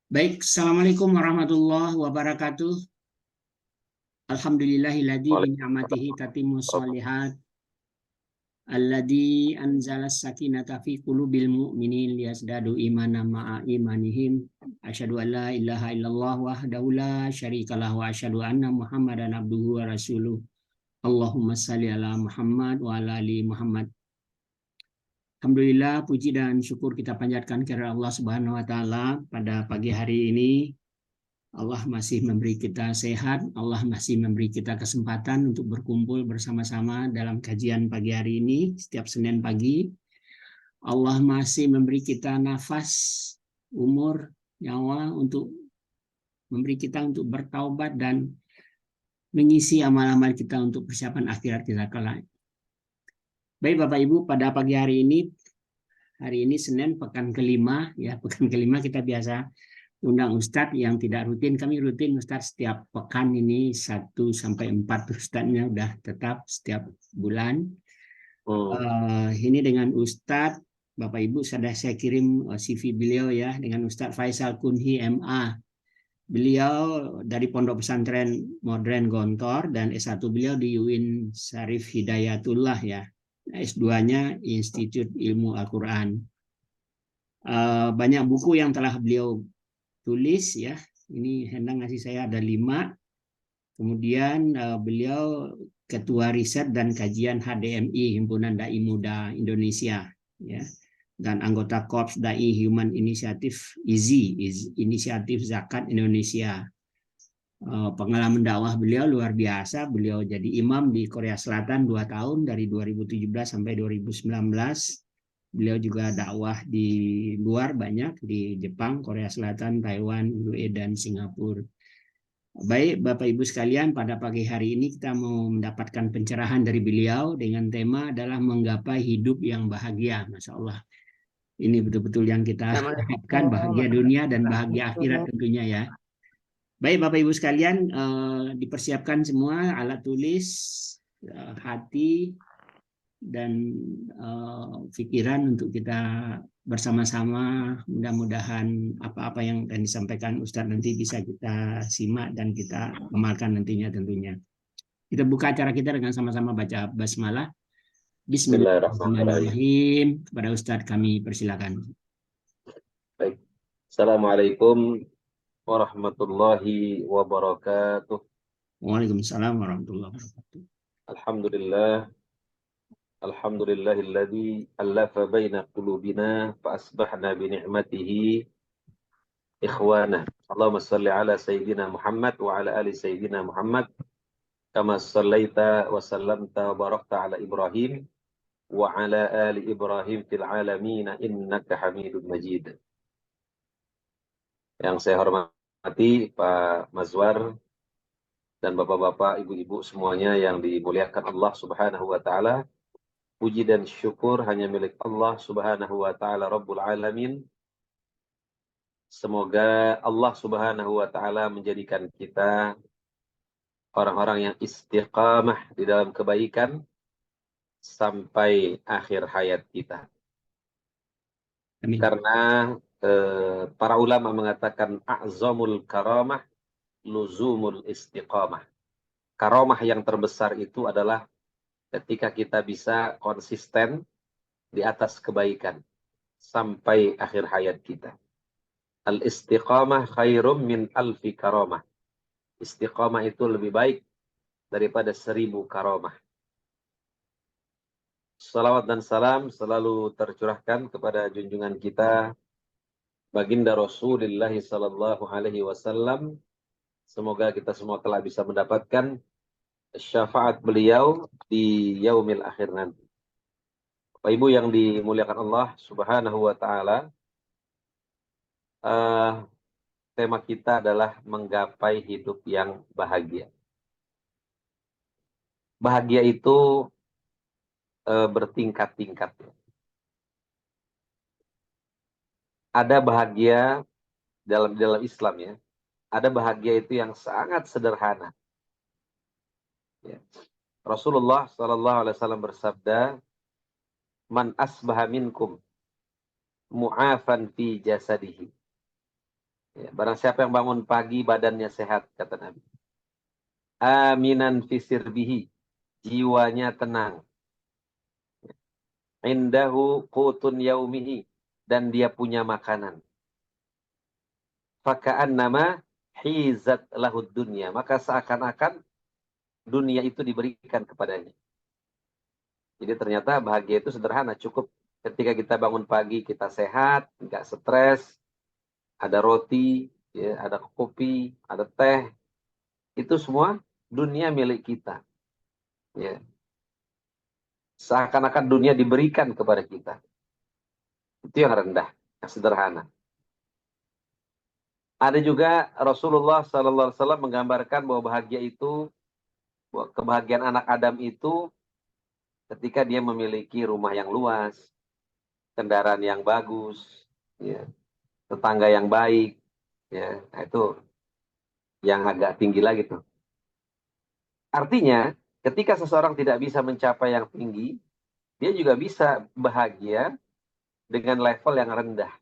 Baik, Assalamualaikum warahmatullahi wabarakatuh. Alhamdulillahilladzi bi ni'matihi tatimmus shalihat. Alladzi anzalas sakinata fi qulubil mu'minin liyazdadu imanan ma'a imanihim. Asyhadu an la ilaha illallah wahdahu la syarikalah wa asyhadu anna Muhammadan abduhu wa rasuluh. Allahumma shalli ala Muhammad wa ala ali Muhammad. Alhamdulillah, puji dan syukur kita panjatkan kepada Allah Subhanahu wa taala pada pagi hari ini. Allah masih memberi kita sehat, Allah masih memberi kita kesempatan untuk berkumpul bersama-sama dalam kajian pagi hari ini, setiap Senin pagi. Allah masih memberi kita nafas, umur, nyawa untuk memberi kita untuk bertaubat dan mengisi amal-amal kita untuk persiapan akhirat kita kelak. Baik Bapak Ibu, pada pagi hari ini Senin pekan kelima, ya pekan kelima kita biasa undang Ustadz yang tidak rutin. Kami rutin Ustadz setiap pekan ini 1 sampai 4 Ustadznya udah tetap setiap bulan. Ini dengan Ustadz, Bapak Ibu sudah saya kirim CV beliau ya, dengan Ustadz Faisal Kunhi MA. Beliau dari Pondok Pesantren Modern Gontor dan S1 beliau di UIN Syarif Hidayatullah ya. S2-nya Institut Ilmu Al-Quran. Banyak buku yang telah beliau tulis ya. Ini Hendang ngasih saya ada 5. Kemudian beliau ketua riset dan kajian HDMI Himpunan Dai Muda Indonesia ya. Dan anggota Korps Dai Human Initiative IZI, Inisiatif Zakat Indonesia. Pengalaman dakwah beliau luar biasa. Beliau jadi imam di Korea Selatan 2 tahun dari 2017 sampai 2019. Beliau juga dakwah di luar banyak, di Jepang, Korea Selatan, Taiwan, UE, dan Singapura. Baik Bapak Ibu sekalian, pada pagi hari ini kita mau mendapatkan pencerahan dari beliau dengan tema adalah menggapai hidup yang bahagia. Masya Allah. Ini betul-betul yang kita harapkan, bahagia dunia dan bahagia akhirat tentunya ya. Baik Bapak Ibu sekalian, dipersiapkan semua alat tulis, hati, dan pikiran untuk kita bersama-sama. Mudah-mudahan apa-apa yang akan disampaikan Ustadz nanti bisa kita simak dan kita amalkan nantinya tentunya. Kita buka acara kita dengan sama-sama baca basmalah. Bismillahirrahmanirrahim. Kepada Ustadz kami persilakan. Baik. Assalamualaikum warahmatullahi wabarakatuh. Waalaikumsalam warahmatullahi wabarakatuh. Alhamdulillahilladzi allafa baina qulubina fa asbahna bi ni'matihi ikhwana. Allahumma shalli ala sayyidina Muhammad wa ala ali sayyidina Muhammad kama shallaita wa sallamta wa barakta ala Ibrahim wa ala ali Ibrahim fil alamin innaka Hamidum Majid. Yang saya hormati Pak Mazwar dan bapak-bapak, ibu-ibu semuanya yang dimuliakan Allah Subhanahu wa taala. Puji dan syukur hanya milik Allah Subhanahu wa taala Rabbul Alamin. Semoga Allah Subhanahu wa taala menjadikan kita orang-orang yang istiqamah di dalam kebaikan sampai akhir hayat kita. Amin. Karena para ulama mengatakan a'zamul karamah luzumul istiqamah. Karamah yang terbesar itu adalah ketika kita bisa konsisten di atas kebaikan sampai akhir hayat kita. Al-istiqamah khairum min alfi karamah. Istiqamah itu lebih baik daripada 1000 karamah. Salawat dan salam selalu tercurahkan kepada junjungan kita Baginda Rasulullah sallallahu alaihi wasallam. Semoga kita semua telah bisa mendapatkan syafaat beliau di yaumil akhir nanti. Bapak Ibu yang dimuliakan Allah Subhanahu wa taala, tema kita adalah menggapai hidup yang bahagia. Bahagia itu bertingkat-tingkat. Ada bahagia dalam Islam ya. Ada bahagia itu yang sangat sederhana. Ya. Rasulullah sallallahu alaihi wasallam bersabda, "Man asbaha minkum mu'afan fi jasadihi." Ya, barang siapa yang bangun pagi badannya sehat, kata Nabi. Aminan fisir bihi, jiwanya tenang. Indahu qutun yaumihi, dan dia punya makanan. Faka'an nama hizat lahud dunya, maka seakan-akan dunia itu diberikan kepadanya. Jadi ternyata bahagia itu sederhana, cukup ketika kita bangun pagi kita sehat, nggak stres, ada roti, ya, ada kopi, ada teh, itu semua dunia milik kita. Ya. Seakan-akan dunia diberikan kepada kita. Itu yang rendah, yang sederhana. Ada juga Rasulullah SAW menggambarkan bahwa bahagia itu, bahwa kebahagiaan anak Adam itu ketika dia memiliki rumah yang luas, kendaraan yang bagus, ya, tetangga yang baik, ya, nah itu yang agak tinggi lagi tuh. Artinya, ketika seseorang tidak bisa mencapai yang tinggi, dia juga bisa bahagia dengan level yang rendah.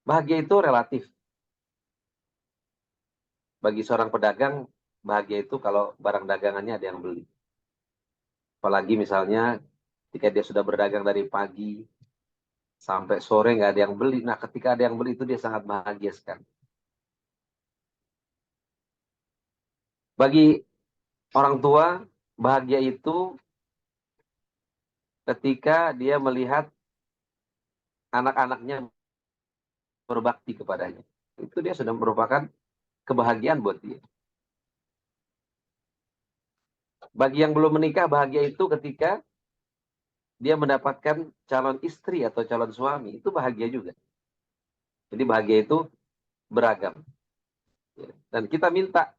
Bahagia itu relatif. Bagi seorang pedagang, bahagia itu kalau barang dagangannya ada yang beli. Apalagi misalnya ketika dia sudah berdagang dari pagi sampai sore nggak ada yang beli. Nah, ketika ada yang beli itu dia sangat bahagia sekali. Bagi orang tua, bahagia itu ketika dia melihat anak-anaknya berbakti kepadanya. Itu dia sudah merupakan kebahagiaan buat dia. Bagi yang belum menikah, bahagia itu ketika dia mendapatkan calon istri atau calon suami. Itu bahagia juga. Jadi bahagia itu beragam. Dan kita minta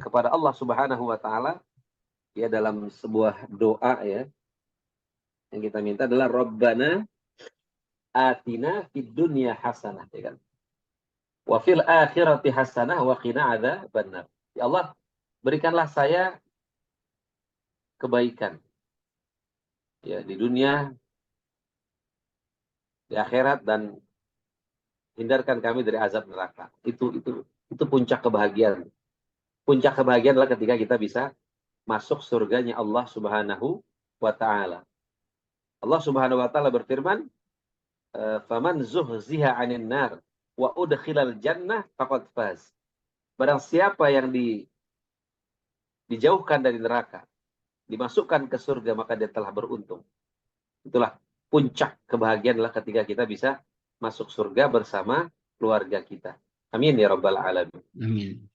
kepada Allah Subhanahu wa taala ya dalam sebuah doa ya, yang kita minta adalah Rabbana atina fid dunya hasanah, ya kan? Wa fil akhirati hasanah wa qina adzabannar. Ya Allah, berikanlah saya kebaikan ya di dunia, di akhirat, dan hindarkan kami dari azab neraka. Itu puncak kebahagiaan. Puncak kebahagiaan adalah ketika kita bisa masuk surganya Allah Subhanahu wa taala. Allah Subhanahu wa taala berfirman, "Faman zuhziha 'anil nar wa udkhilal jannah faqad faz." Barang siapa yang dijauhkan dari neraka, dimasukkan ke surga, maka dia telah beruntung. Itulah puncak kebahagiaan adalah ketika kita bisa masuk surga bersama keluarga kita. Amin ya rabbal alamin. Amin.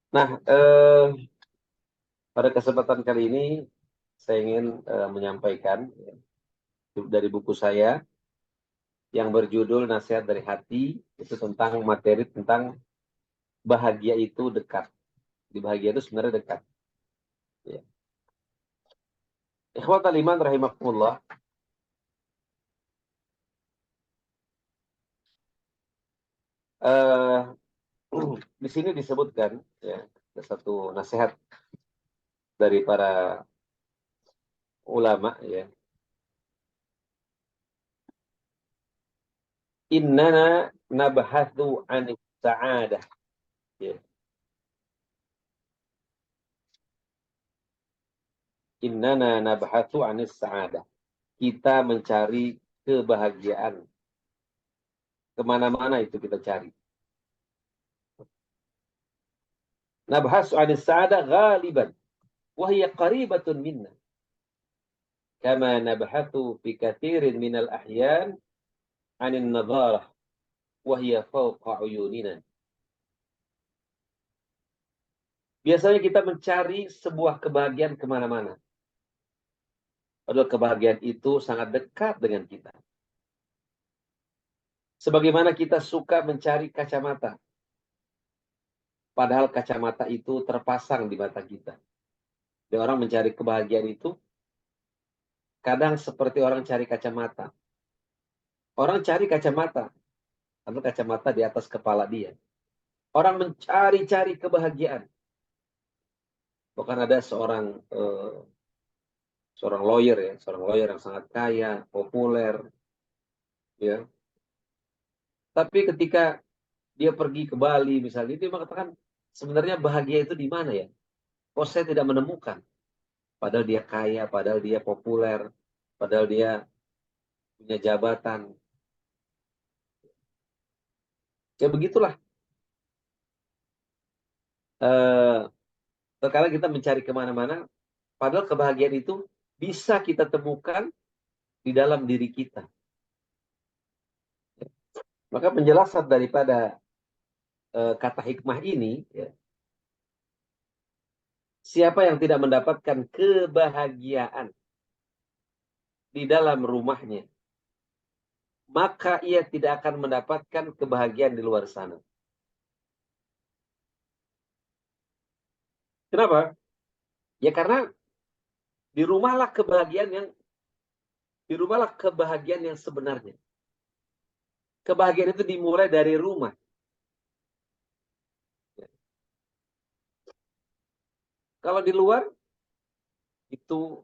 Nah, pada kesempatan kali ini saya ingin menyampaikan dari buku saya yang berjudul Nasihat dari Hati, itu tentang materi tentang bahagia itu dekat. Di bahagia itu sebenarnya dekat. Ya. Ikhwatal iman rahimakumullah. Eh, di sini disebutkan ya, ada satu nasihat dari para ulama ya. Innana nabhathu anis sa'adah. Ya. Innana nabhathu anis sa'adah. Kita mencari kebahagiaan. Kemana-mana itu kita cari. Nabhathu anis sa'adah ghaliban. Wahia qaribatun minna. Kama nabhathu fi kathirin minal ahyan anin nadharah. Wahia fawqa uyunina. Biasanya kita mencari sebuah kebahagiaan kemana-mana. Padahal kebahagiaan itu sangat dekat dengan kita. Sebagaimana kita suka mencari kacamata. Padahal kacamata itu terpasang di mata kita. Dan orang mencari kebahagiaan itu kadang seperti orang cari kacamata. Orang cari kacamata. Karena kacamata di atas kepala dia. Orang mencari-cari kebahagiaan. Bahkan ada seorang lawyer ya, seorang lawyer yang sangat kaya, populer. ya. Tapi ketika dia pergi ke Bali misalnya, dia mengatakan sebenarnya bahagia itu di mana ya? Oh, saya tidak menemukan. Padahal dia kaya, padahal dia populer, padahal dia punya jabatan. Ya begitulah. Eh, Terkadang kita mencari kemana-mana, padahal kebahagiaan itu bisa kita temukan di dalam diri kita. Maka penjelasan daripada kata hikmah ini, ya, siapa yang tidak mendapatkan kebahagiaan di dalam rumahnya, maka ia tidak akan mendapatkan kebahagiaan di luar sana. Kenapa? Ya karena di rumahlah kebahagiaan yang sebenarnya. Kebahagiaan itu dimulai dari rumah. Kalau di luar itu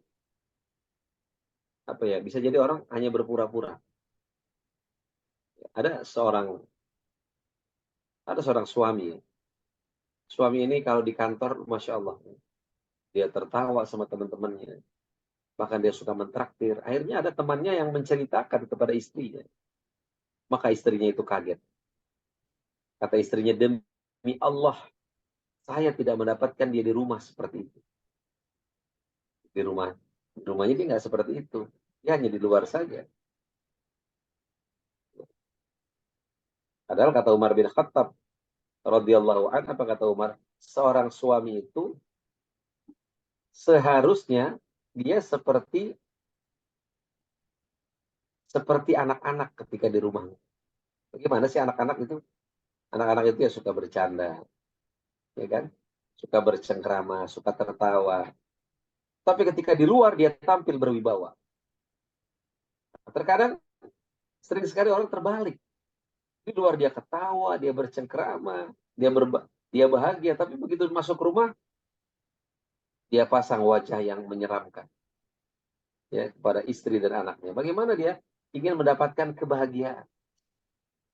apa ya? Bisa jadi orang hanya berpura-pura. Ada seorang suami. Suami ini kalau di kantor, masya Allah, dia tertawa sama teman-temannya. Bahkan dia suka mentraktir. Akhirnya ada temannya yang menceritakan kepada istrinya. Maka istrinya itu kaget. Kata istrinya, demi Allah, saya tidak mendapatkan dia di rumah seperti itu. Di rumahnya dia nggak seperti itu. Dia hanya di luar saja. Padahal kata Umar bin Khattab radhiyallahu anhu, apa kata Umar? Seorang suami itu seharusnya dia seperti anak-anak ketika di rumahnya. Bagaimana sih anak-anak itu? Anak-anak itu ya suka bercanda, ya kan? Suka bercengkrama, suka tertawa. Tapi ketika di luar dia tampil berwibawa. Terkadang sering sekali orang terbalik. Di luar dia ketawa, dia bercengkrama, dia bahagia, tapi begitu masuk rumah dia pasang wajah yang menyeramkan ya kepada istri dan anaknya. Bagaimana dia ingin mendapatkan kebahagiaan?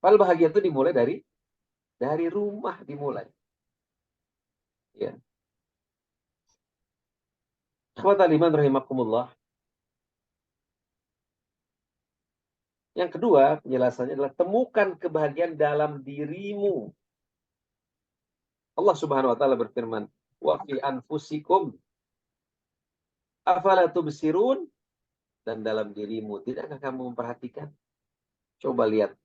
Padahal bahagia itu dimulai dari rumah dimulai. Ya. Ikhwatal iman rahimakumullah. Yang kedua, penjelasannya adalah temukan kebahagiaan dalam dirimu. Allah Subhanahu wa taala berfirman, "Wa fi anfusikum afala tubsirun?" Dan dalam dirimu tidakkah kamu memperhatikan? Coba lihat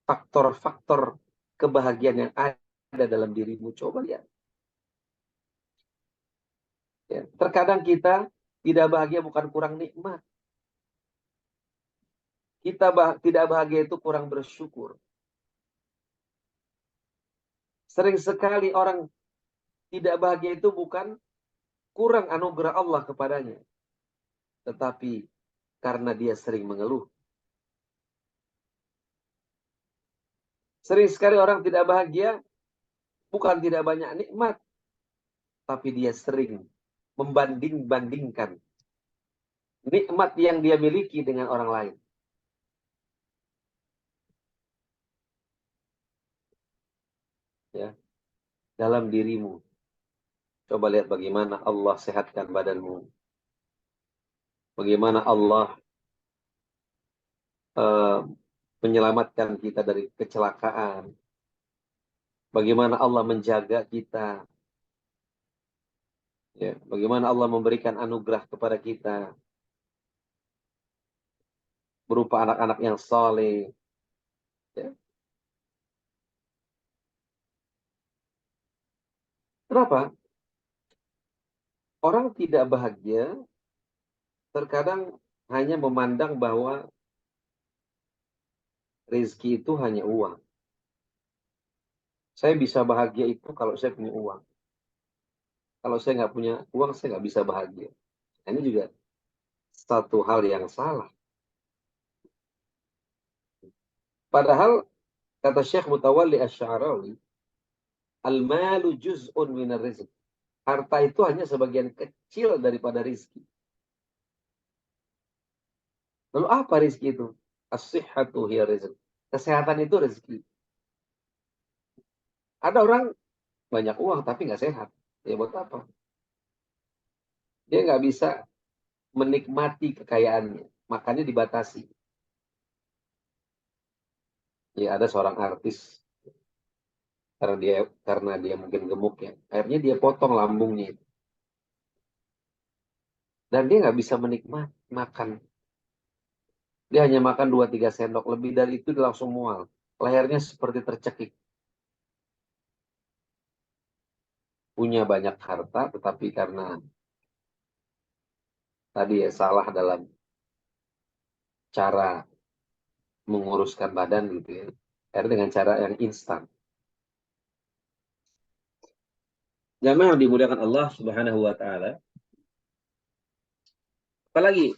faktor-faktor kebahagiaan yang ada dalam dirimu. Coba lihat. Ya. Terkadang kita tidak bahagia bukan kurang nikmat. Kita tidak bahagia itu kurang bersyukur. Sering sekali orang tidak bahagia itu bukan kurang anugerah Allah kepadanya. Tetapi karena dia sering mengeluh. Sering sekali orang tidak bahagia bukan tidak banyak nikmat. Tapi dia sering membanding-bandingkan nikmat yang dia miliki dengan orang lain. Ya, dalam dirimu. Coba lihat bagaimana Allah sehatkan badanmu. Bagaimana Allah menyelamatkan kita dari kecelakaan. Bagaimana Allah menjaga kita. Ya, bagaimana Allah memberikan anugerah kepada kita. Berupa anak-anak yang saleh. Ya. Kenapa? Orang tidak bahagia terkadang hanya memandang bahwa rezeki itu hanya uang. Saya bisa bahagia itu kalau saya punya uang. Kalau saya nggak punya uang, saya nggak bisa bahagia. Nah, ini juga satu hal yang salah. Padahal kata Syekh Mutawalli Asy-Sya'rawi, al-malu juz'un minar rizq. Harta itu hanya sebagian kecil daripada rizki. Lalu apa rizki itu? As-sihhatu hiya rizq. Kesehatan itu rezeki. Ada orang banyak uang tapi nggak sehat. Ya buat apa? Dia nggak bisa menikmati kekayaannya. Makanya dibatasi. Ya ada seorang artis karena dia mungkin gemuk ya. Akhirnya dia potong lambungnya itu. Dan dia nggak bisa menikmati makan. Dia hanya makan 2-3 sendok. Lebih dari itu dia langsung mual. Lehernya seperti tercekik. Punya banyak harta, tetapi karena tadi ya salah dalam cara menguruskan badan gitu ya. Akhirnya dengan cara yang instan. Jamaah yang dimuliakan Allah Subhanahu wa taala. Apalagi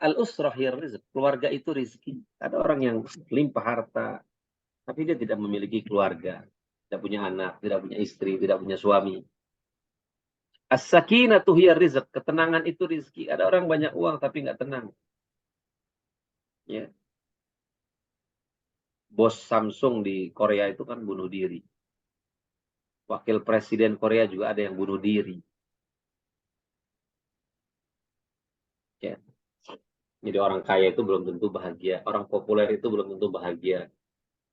al-usrah ya rizq, keluarga itu rezeki. Ada orang yang limpah harta, tapi dia tidak memiliki keluarga, tidak punya anak, tidak punya istri, tidak punya suami. As-sakinatu hiya rizq, ketenangan itu rezeki. Ada orang banyak uang tapi nggak tenang. Ya. Bos Samsung di Korea itu kan bunuh diri. Wakil Presiden Korea juga ada yang bunuh diri. Ya. Jadi orang kaya itu belum tentu bahagia. Orang populer itu belum tentu bahagia.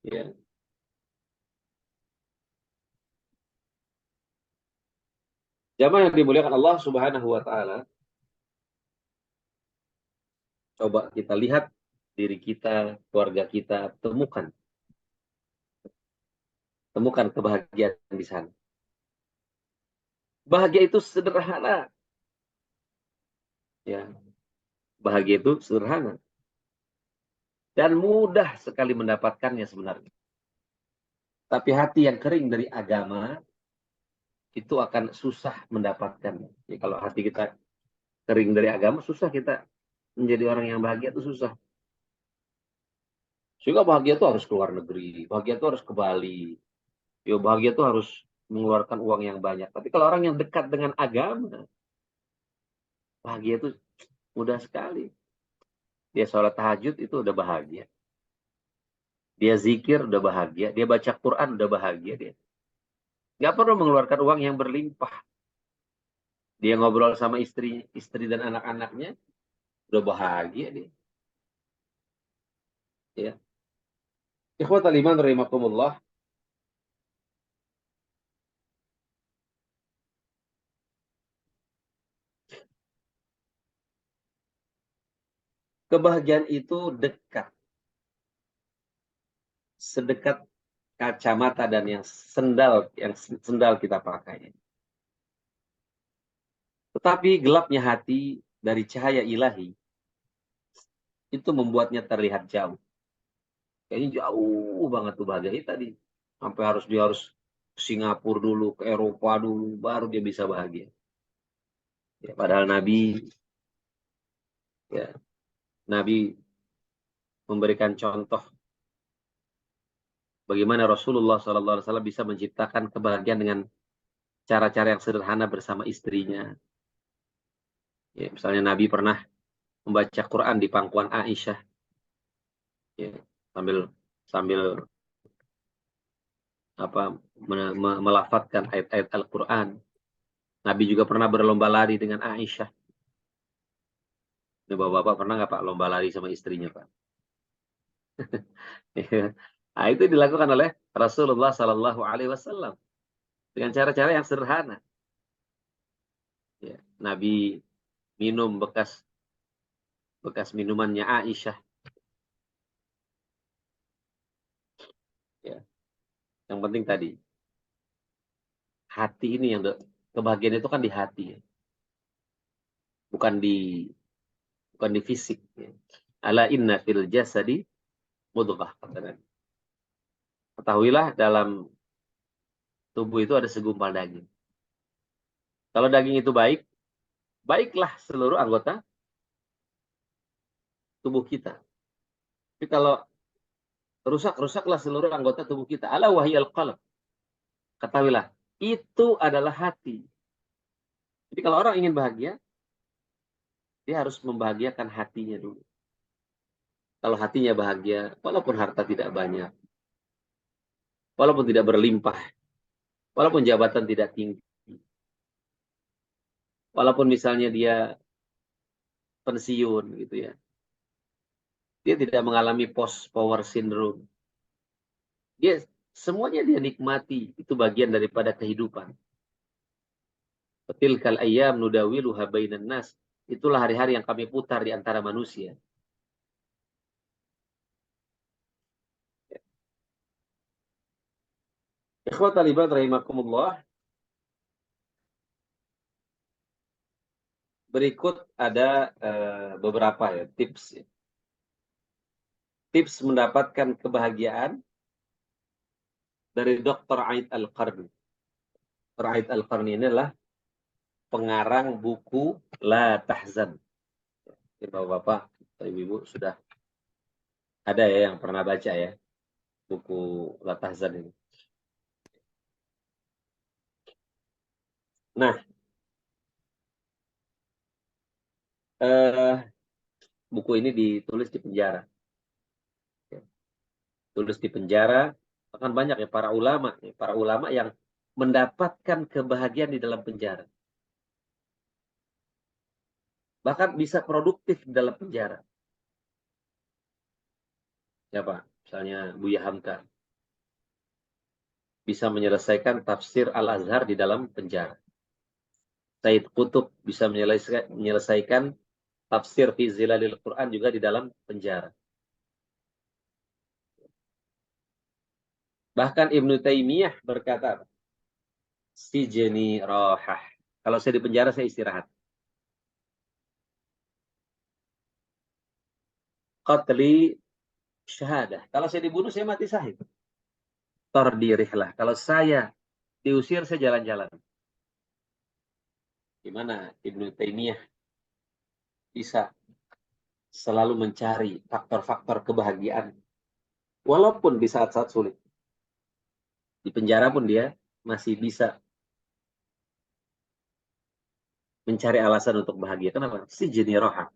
Ya. Jamaah yang dimuliakan Allah Subhanahu wa taala, coba kita lihat diri kita, keluarga kita, temukan kebahagiaan di sana. Bahagia itu sederhana, ya. Bahagia itu sederhana dan mudah sekali mendapatkannya sebenarnya. Tapi hati yang kering dari agama itu akan susah mendapatkannya. Ya, kalau hati kita kering dari agama, susah kita menjadi orang yang bahagia itu susah. Sehingga bahagia itu harus keluar negeri, bahagia itu harus ke Bali, ya bahagia itu harus mengeluarkan uang yang banyak. Tapi kalau orang yang dekat dengan agama, bahagia itu mudah sekali. Dia sholat tahajud itu udah bahagia. Dia zikir udah bahagia. Dia baca Quran udah bahagia dia. Nggak perlu mengeluarkan uang yang berlimpah. Dia ngobrol sama istri dan anak-anaknya udah bahagia dia. Ya. Ikhwatal iman rahimakumullah. Kebahagiaan itu dekat. Sedekat kacamata dan yang sendal kita pakai. Tetapi gelapnya hati dari cahaya ilahi itu membuatnya terlihat jauh. Kayaknya jauh banget tuh bahagia itu tadi. Sampai dia harus ke Singapura dulu, ke Eropa dulu, baru dia bisa bahagia. Ya, padahal ya, Nabi memberikan contoh bagaimana Rasulullah SAW bisa menciptakan kebahagiaan dengan cara-cara yang sederhana bersama istrinya. Ya, misalnya Nabi pernah membaca Quran di pangkuan Aisyah, ya, sambil sambil melafadzkan ayat-ayat Al-Quran. Nabi juga pernah berlomba lari dengan Aisyah. Ini bapak-bapak pernah nggak Pak lomba lari sama istrinya Pak? Nah, itu dilakukan oleh Rasulullah Sallallahu Alaihi Wasallam dengan cara-cara yang sederhana. Ya, Nabi minum bekas minumannya Aisyah. Ya, yang penting tadi hati ini kebahagiaan itu kan di hati, ya. bukan di bukan di fisik. Ya. Ala inna fil jasadi mudghah. Ketahuilah dalam tubuh itu ada segumpal daging. Kalau daging itu baik, baiklah seluruh anggota tubuh kita. Tapi kalau rusak, rusaklah seluruh anggota tubuh kita. Ala wahyal qalb. Ketahuilah, itu adalah hati. Jadi kalau orang ingin bahagia, dia harus membahagiakan hatinya dulu. Kalau hatinya bahagia, walaupun harta tidak banyak, walaupun tidak berlimpah, walaupun jabatan tidak tinggi, walaupun misalnya dia pensiun gitu ya, dia tidak mengalami post power syndrome. Dia semuanya dia nikmati, itu bagian daripada kehidupan. Tilkal ayyam nudawiluha bainan nas. Itulah hari-hari yang kami putar di antara manusia. Ikhwatal ibad rahimakumullah. Berikut ada beberapa ya tips ya. Tips mendapatkan kebahagiaan dari Dr. Aid Al-Qarni. Dr. Aid Al-Qarni ini adalah pengarang buku La Tahzan. Jadi Bapak-bapak, Ibu-ibu sudah ada ya yang pernah baca ya buku La Tahzan ini. Nah, buku ini ditulis di penjara. Tulis di penjara, akan banyak ya para ulama yang mendapatkan kebahagiaan di dalam penjara. Bahkan bisa produktif di dalam penjara. Ya Pak, misalnya Buya Hamka bisa menyelesaikan tafsir Al-Azhar di dalam penjara. Said Qutb bisa menyelesaikan tafsir fi Zilalil Quran juga di dalam penjara. Bahkan Ibnu Taimiyah berkata, si jeni rohah. Kalau saya di penjara, saya istirahat. Qatli syahadah. Kalau saya dibunuh, saya mati syahid. Tordirihlah. Kalau saya diusir, saya jalan-jalan. Gimana Ibnu Taimiyah bisa selalu mencari faktor-faktor kebahagiaan. Walaupun di saat-saat sulit. Di penjara pun dia masih bisa mencari alasan untuk bahagia. Kenapa? Si jeni roha.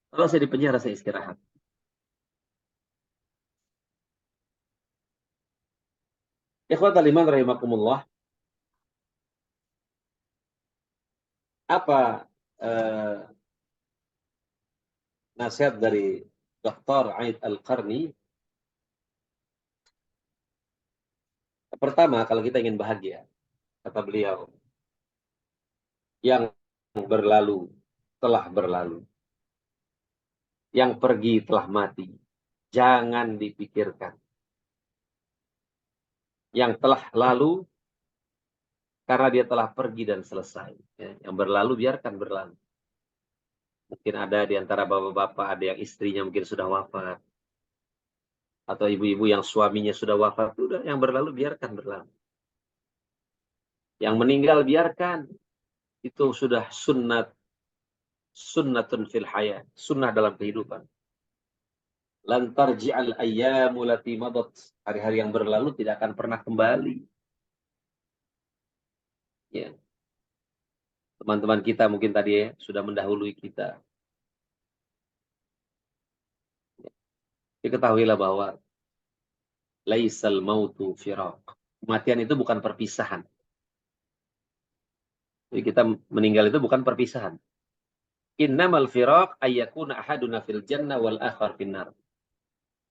Kalau saya di penjara, saya istirahat. Ikhwatal iman rahimakumullah. Apa eh, nasihat dari Dr. Aid Al-Qarni? Pertama, kalau kita ingin bahagia, kata beliau, yang berlalu telah berlalu. Yang pergi telah mati. Jangan dipikirkan. Yang telah lalu, karena dia telah pergi dan selesai. Ya, yang berlalu, biarkan berlalu. Mungkin ada di antara bapak-bapak, ada yang istrinya mungkin sudah wafat. Atau ibu-ibu yang suaminya sudah wafat. Sudah, yang berlalu, biarkan berlalu. Yang meninggal, biarkan. Itu sudah sunnatun fil hayat. Sunnah dalam kehidupan. Lan tarji'al ayyamu lati madat. Hari-hari yang berlalu tidak akan pernah kembali. Ya. Teman-teman kita mungkin tadi ya, sudah mendahului kita. Diketahuilah bahwa laisal mautu firaq. Kematian itu bukan perpisahan. Jadi kita meninggal itu bukan perpisahan. Innamal firaq ayyakuna ahaduna fil jannah wal akhar finnar.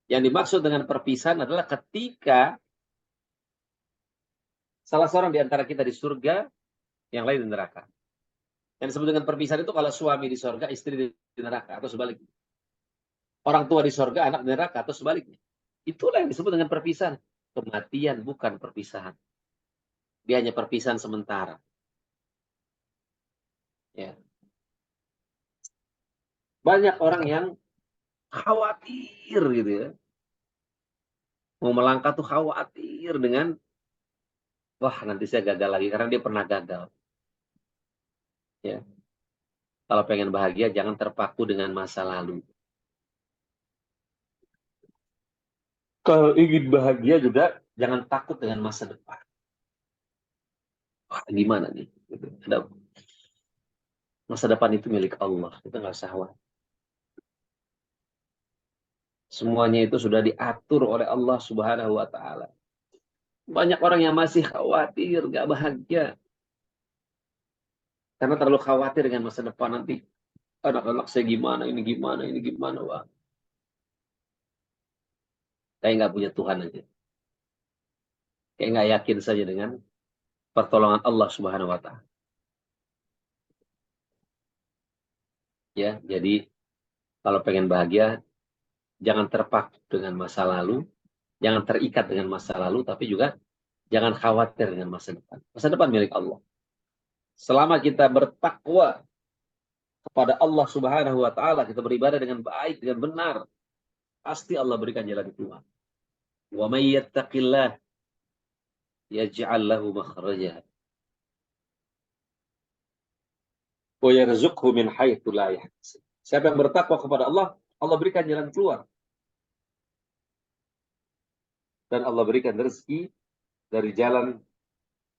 Yang dimaksud dengan perpisahan adalah ketika salah seorang di antara kita di surga, yang lain di neraka. Yang disebut dengan perpisahan itu kalau suami di surga, istri di neraka, atau sebaliknya. Orang tua di surga, anak di neraka, atau sebaliknya. Itulah yang disebut dengan perpisahan. Kematian bukan perpisahan. Dia hanya perpisahan sementara. Ya. Banyak orang yang khawatir gitu ya. Mau melangkah tuh khawatir dengan, wah nanti saya gagal lagi. Karena dia pernah gagal. Ya. Kalau pengen bahagia, jangan terpaku dengan masa lalu. Kalau ingin bahagia juga, jangan takut dengan masa depan. Wah, gimana nih? Gitu. Masa depan itu milik Allah. Kita nggak usah khawatir. Semuanya itu sudah diatur oleh Allah Subhanahu wa taala. Banyak orang yang masih khawatir, nggak bahagia. Karena terlalu khawatir dengan masa depan nanti. Anak-anak saya gimana, ini gimana, ini gimana. Wah, kayak nggak punya Tuhan aja. Kayak nggak yakin saja dengan pertolongan Allah Subhanahu wa taala. Ya, jadi kalau pengen bahagia, jangan terpaku dengan masa lalu, jangan terikat dengan masa lalu, tapi juga jangan khawatir dengan masa depan. Masa depan milik Allah. Selama kita bertakwa kepada Allah Subhanahu wa taala, kita beribadah dengan baik, dengan benar, pasti Allah berikan jalan keluar. Wa may yattaqillah yaj'al lahu makhraja wa yarzuqhu min haitsu la yahtasib. Siapa yang bertakwa kepada Allah, Allah berikan jalan keluar. Dan Allah berikan rezeki dari jalan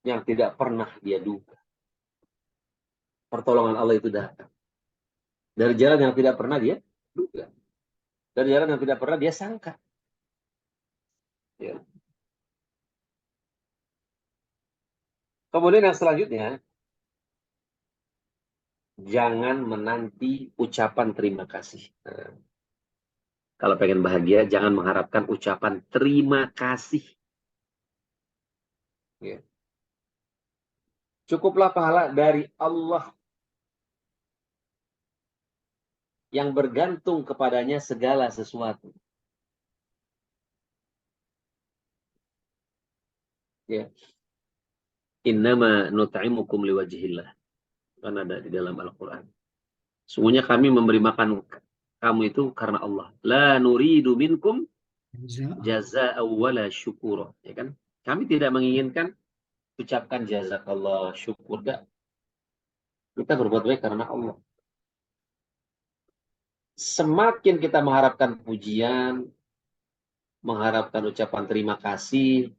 yang tidak pernah dia duga. Pertolongan Allah itu datang dari jalan yang tidak pernah dia duga. Dari jalan yang tidak pernah dia sangka. Ya. Kemudian yang selanjutnya, jangan menanti ucapan terima kasih. Nah, kalau pengen bahagia, jangan mengharapkan ucapan terima kasih. Ya. Cukuplah pahala dari Allah yang bergantung kepadanya segala sesuatu. Ya. Innama nut'imukum liwajhillah. Kan ada di dalam Al-Quran. Sungguhnya kami memberi makan kamu itu karena Allah. La nuridu minkum jazaa'a wala syukura. Ya kan? Kami tidak menginginkan ucapkan jazakallah, syukur. Enggak. Kita berbuat baik karena Allah. Semakin kita mengharapkan pujian, mengharapkan ucapan terima kasih,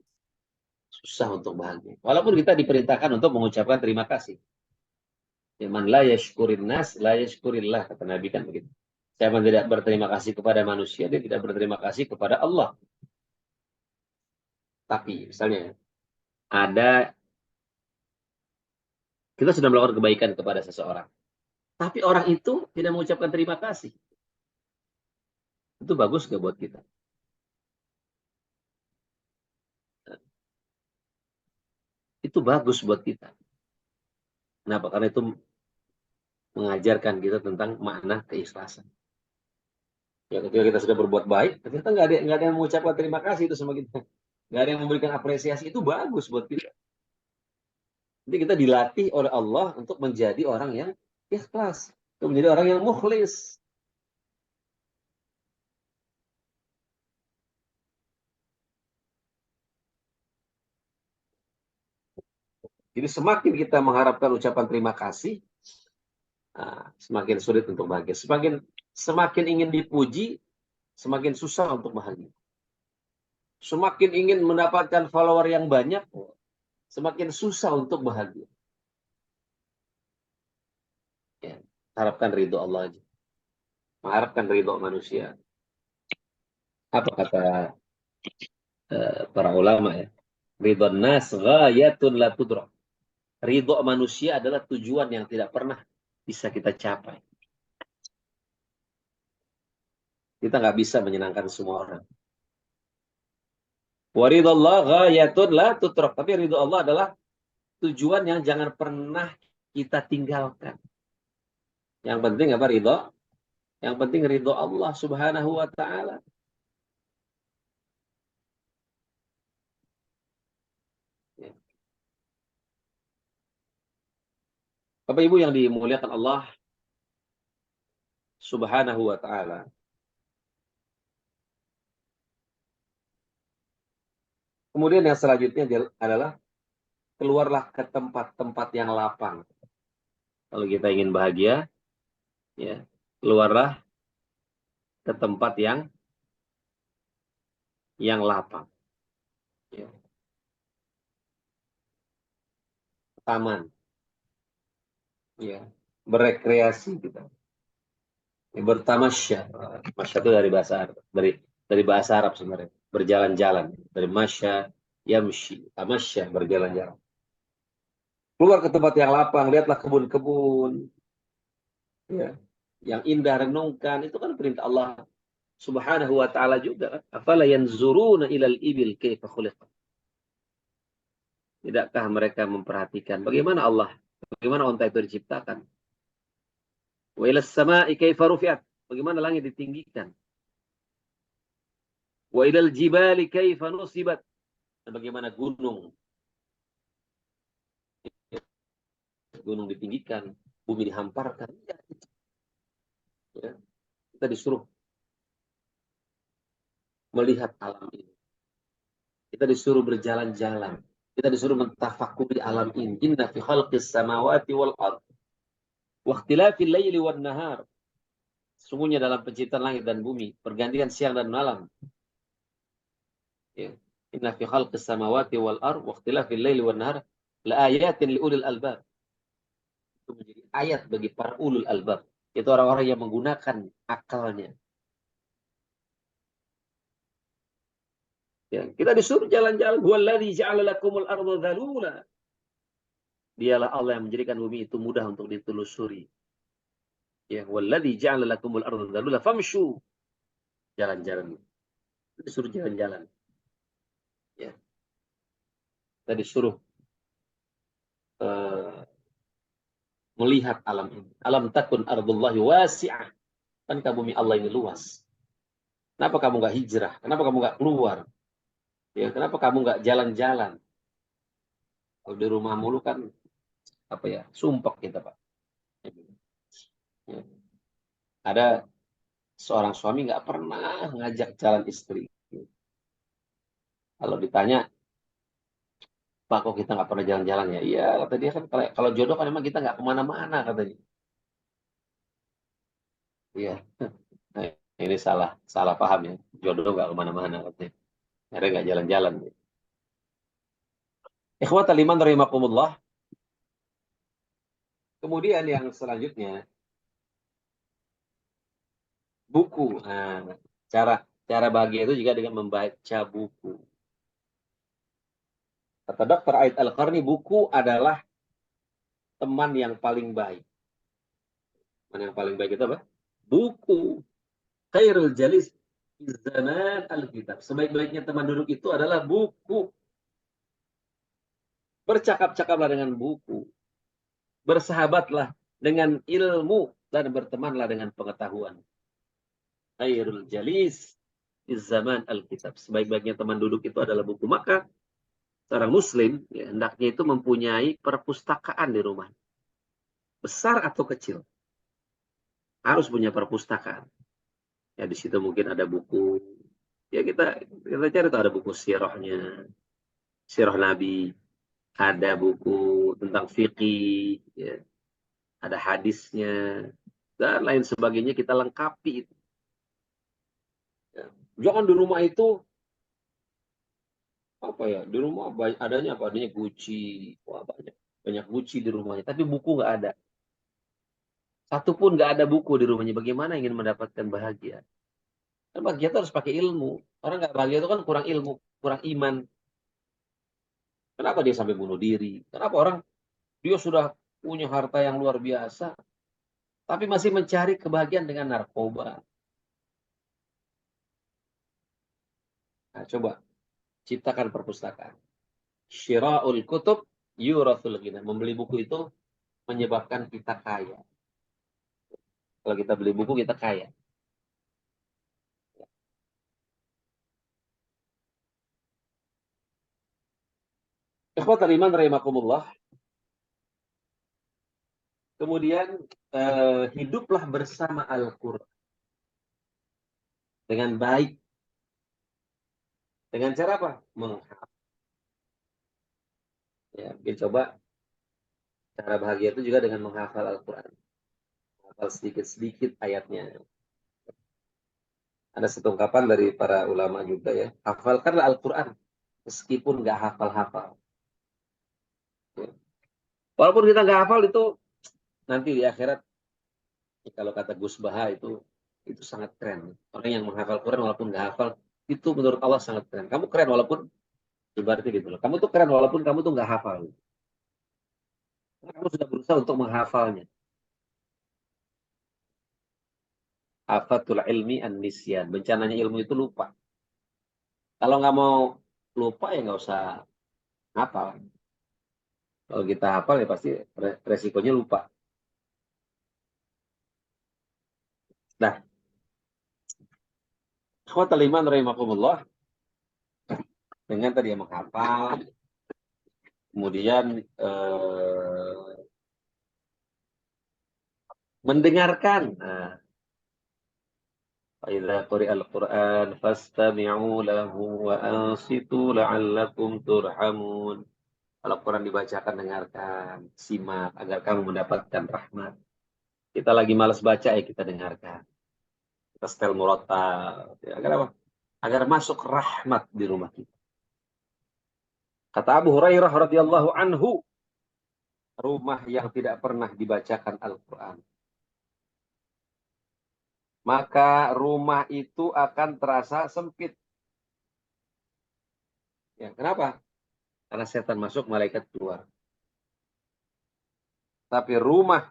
susah untuk bahagia. Walaupun kita diperintahkan untuk mengucapkan terima kasih. Man la yashkurin nas, la yashkurillah. Kata Nabi kan begitu. Siapa yang tidak berterima kasih kepada manusia, dia tidak berterima kasih kepada Allah. Tapi misalnya, kita sudah melakukan kebaikan kepada seseorang. Tapi orang itu tidak mengucapkan terima kasih. Itu bagus nggak buat kita? Itu bagus buat kita. Kenapa? Karena itu mengajarkan kita tentang makna keikhlasan. Ya, ketika kita sudah berbuat baik, ternyata nggak ada yang mengucapkan terima kasih itu sama kita. Nggak ada yang memberikan apresiasi, itu bagus buat kita. Jadi kita dilatih oleh Allah untuk menjadi orang yang ikhlas, untuk menjadi orang yang mukhlis. Jadi semakin kita mengharapkan ucapan terima kasih, semakin sulit untuk bahagia. Semakin ingin dipuji, semakin susah untuk bahagia. Semakin ingin mendapatkan follower yang banyak, semakin susah untuk bahagia. Ya, harapkan ridho Allah aja. Mengharapkan ridho manusia. Apa kata para ulama ya? Ridho nas ghayatun la tudrak. Ridho manusia adalah tujuan yang tidak pernah bisa kita capai. Kita nggak bisa menyenangkan semua orang. Wa ridhallah ghayatun la tudrak. Tapi ridho Allah adalah tujuan yang jangan pernah kita tinggalkan. Yang penting apa ridho? Yang penting ridho Allah Subhanahu wa taala. Ya. Bapak Ibu yang dimuliakan Allah Subhanahu wa taala. Kemudian yang selanjutnya adalah keluarlah ke tempat-tempat yang lapang. Kalau kita ingin bahagia, ya, keluarlah ke tempat yang lapang. Ya. Taman. Ya. Berekreasi kita. Ya, bertamasya. Masya itu dari bahasa Arab. Dari bahasa Arab sebenarnya. Berjalan-jalan. Dari masya, yamshi, tamasya, berjalan-jalan. Keluar ke tempat yang lapang, lihatlah kebun-kebun. Ya. Yang indah, renungkan. Itu kan perintah Allah subhanahu wa ta'ala juga. Afala yanzuruna ilal ibil kaifa khuliqat. Tidakkah mereka memperhatikan bagaimana Allah, bagaimana unta itu diciptakan? Wa ilas sama'i kaifa rufi'at. Bagaimana langit ditinggikan? Wa ilal jibali kaifa nusibat. Dan bagaimana gunung ditinggikan, bumi dihamparkan. Ya. Kita disuruh melihat alam ini. Kita disuruh berjalan-jalan. Kita disuruh mentafakuri alam ini. Inna fi khalqis samawati wal ard. Wa ikhtilafil laili wan nahar. Sesungguhnya dalam penciptaan langit dan bumi, pergantian siang dan malam. Ya. Inna fi khalqis samawati wal ard wa ikhtilafil laili wan nahar la ayatin li ulil albab. Itu menjadi ayat bagi para ulul albab. Itu orang-orang yang menggunakan akalnya. Ya, kita disuruh jalan-jalan. Huwallazi ja'ala lakumul arda dzalula. Dialah Allah yang menjadikan bumi itu mudah untuk ditelusuri. Ya, wallazi ja'ala lakumul arda dzalula famshu. Jalan-jalan. Kita disuruh jalan-jalan. Ya. Kita disuruh melihat alam ini. Alam takun ardullahi wasi'ah. Kan bumi Allah ini luas. Kenapa kamu nggak hijrah? Kenapa kamu nggak keluar? Ya, kenapa kamu nggak jalan-jalan? Kalau di rumah mulu kan apa ya? Sumpek kita, Pak. Ya. Ada seorang suami nggak pernah ngajak jalan istri. Kalau ditanya, Pak, kok kita nggak pernah jalan-jalan ya? Iya, kata dia kan kalau jodoh kan memang kita nggak kemana-mana katanya. Iya, nah, ini salah paham ya. Jodoh nggak kemana-mana katanya. Akhirnya nggak jalan-jalan. Ikhwatal iman rahimakumullah. Kemudian yang selanjutnya buku. Nah, cara cara bahagia itu juga dengan membaca buku. Kata Dr. Aid Al-Qarni, buku adalah teman yang paling baik. Teman yang paling baik itu apa? Buku. Khairul jalis zaman al-kitab. Sebaik-baiknya teman duduk itu adalah buku. Bercakap-cakaplah dengan buku. Bersahabatlah dengan ilmu dan bertemanlah dengan pengetahuan. Khairul jalis zaman al-kitab. Sebaik-baiknya teman duduk itu adalah buku. Maka seorang muslim ya, hendaknya itu mempunyai perpustakaan di rumah. Besar atau kecil. Harus punya perpustakaan. Ya di situ mungkin ada buku. Ya kita cari tahu ada buku sirahnya, sirah Nabi, ada buku tentang fikih, ya, ada hadisnya dan lain sebagainya kita lengkapi. Ya. Jangan di rumah itu apa ya? Di rumah adanya apa? Adanya Gucci, wah banyak Gucci di rumahnya, tapi buku nggak ada. Satu pun nggak ada buku di rumahnya. Bagaimana ingin mendapatkan bahagia? Kan bahagia itu harus pakai ilmu. Orang nggak bahagia itu kan kurang ilmu, kurang iman. Kenapa dia sampai bunuh diri? Kenapa orang dia sudah punya harta yang luar biasa, tapi masih mencari kebahagiaan dengan narkoba? Nah, coba ciptakan perpustakaan. Syira'ul kutub yurathul ghina. Membeli buku itu menyebabkan kita kaya. Kalau kita beli buku, kita kaya. Ikhwatal iman rahimakumullah. Kemudian hiduplah bersama Al-Quran dengan baik. Dengan cara apa? Menghafal. Ya, mungkin coba cara bahagia itu juga dengan menghafal Al-Quran. Menghafal sedikit-sedikit ayatnya. Ada satu ungkapan dari para ulama juga ya. Hafalkanlah Al-Quran. Meskipun nggak hafal-hafal. Ya. Walaupun kita nggak hafal itu, nanti di akhirat, kalau kata Gus Baha itu sangat keren. Orang yang menghafal Quran walaupun nggak hafal, Itu menurut Allah sangat keren. Kamu keren walaupun ibaratnya gitu loh. Kamu tuh keren walaupun kamu tuh nggak hafal. Kamu sudah berusaha untuk menghafalnya. Afatul ilmi an-nisyan. Bencananya ilmu itu lupa. Kalau nggak mau lupa ya nggak usah hafal. Kalau kita hafal ya pasti resikonya lupa. Nah, ikhwatal iman rahimakumullah, dengan tadi yang menghafal, kemudian mendengarkan. Nah, فإذا قرئ القرآن فاستمعوا له وأنصتوا لعلكم ترحمون. Kalau Quran dibacakan, dengarkan, simak agar kamu mendapatkan rahmat. Kita lagi malas baca ya kita dengarkan. Kita setel murotal. Ya, agar apa? Agar masuk rahmat di rumah kita. Kata Abu Hurairah radhiyallahu anhu, rumah yang tidak pernah dibacakan Al-Quran, maka rumah itu akan terasa sempit. Ya, kenapa? Karena setan masuk, malaikat keluar. Tapi rumah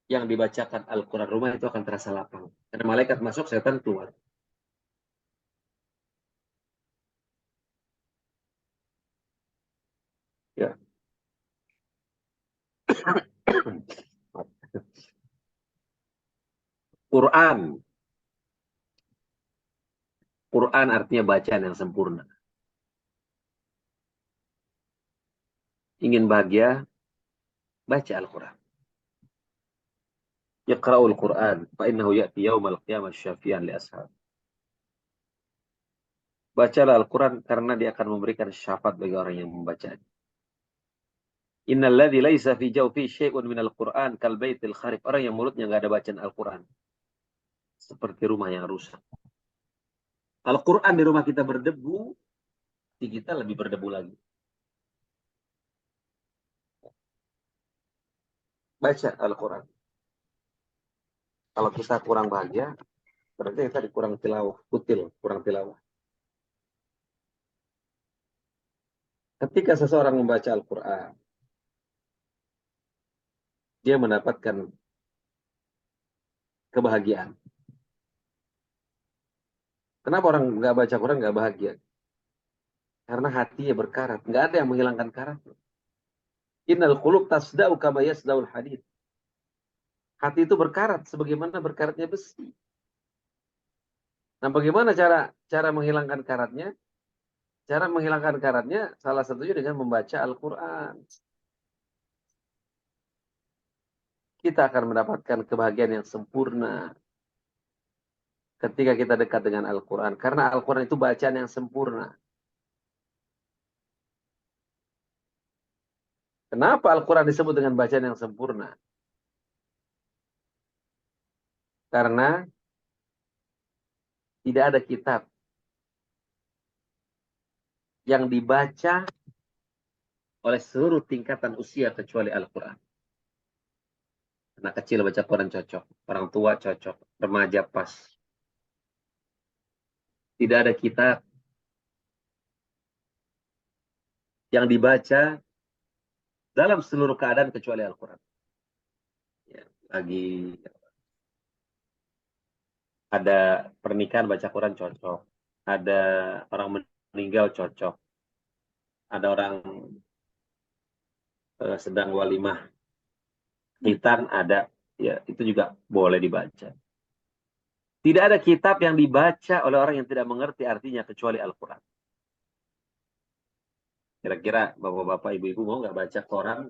yang dibacakan Al-Quran, rumah itu akan terasa lapang. Karena malaikat masuk, setan keluar. Ya. Quran. Quran artinya bacaan yang sempurna. Ingin bahagia, baca Al-Quran. Yaqra'ul Quran, fa'innahu ya'ti yawmal qiyamah syafi'an li ashab. Bacalah Al-Quran karena dia akan memberikan syafaat bagi orang yang membacanya. Innalladzi laisa fi jawfi syai'un minal Qur'an kal baitil kharib. Orang yang mulutnya enggak ada bacaan Al-Quran, seperti rumah yang rusak. Al-Quran di rumah kita berdebu, di kita lebih berdebu lagi. Baca Al-Quran. Kalau kita kurang bahagia, berarti kita kurang tilawah, kutil, kurang tilawah. Ketika seseorang membaca Al-Quran, dia mendapatkan kebahagiaan. Kenapa orang nggak baca Quran nggak bahagia? Karena hatinya berkarat. Nggak ada yang menghilangkan karat. Innal qulub tasda'u kama yasda'ul hadid. Hati itu berkarat sebagaimana berkaratnya besi. Nah, bagaimana cara menghilangkan karatnya? Cara menghilangkan karatnya salah satunya dengan membaca Al-Quran. Kita akan mendapatkan kebahagiaan yang sempurna ketika kita dekat dengan Al-Quran. Karena Al-Quran itu bacaan yang sempurna. Kenapa Al-Quran disebut dengan bacaan yang sempurna? Karena tidak ada kitab yang dibaca oleh seluruh tingkatan usia kecuali Al-Quran. Anak kecil baca Quran cocok, orang tua cocok, remaja pas. Tidak ada kitab yang dibaca dalam seluruh keadaan kecuali Al-Quran. Ya, lagi ada pernikahan baca Quran cocok, ada orang meninggal cocok, ada orang sedang walimah khitan ada, ya itu juga boleh dibaca. Tidak ada kitab yang dibaca oleh orang yang tidak mengerti artinya kecuali Al-Quran. Kira-kira bapak-bapak, ibu-ibu mau nggak baca koran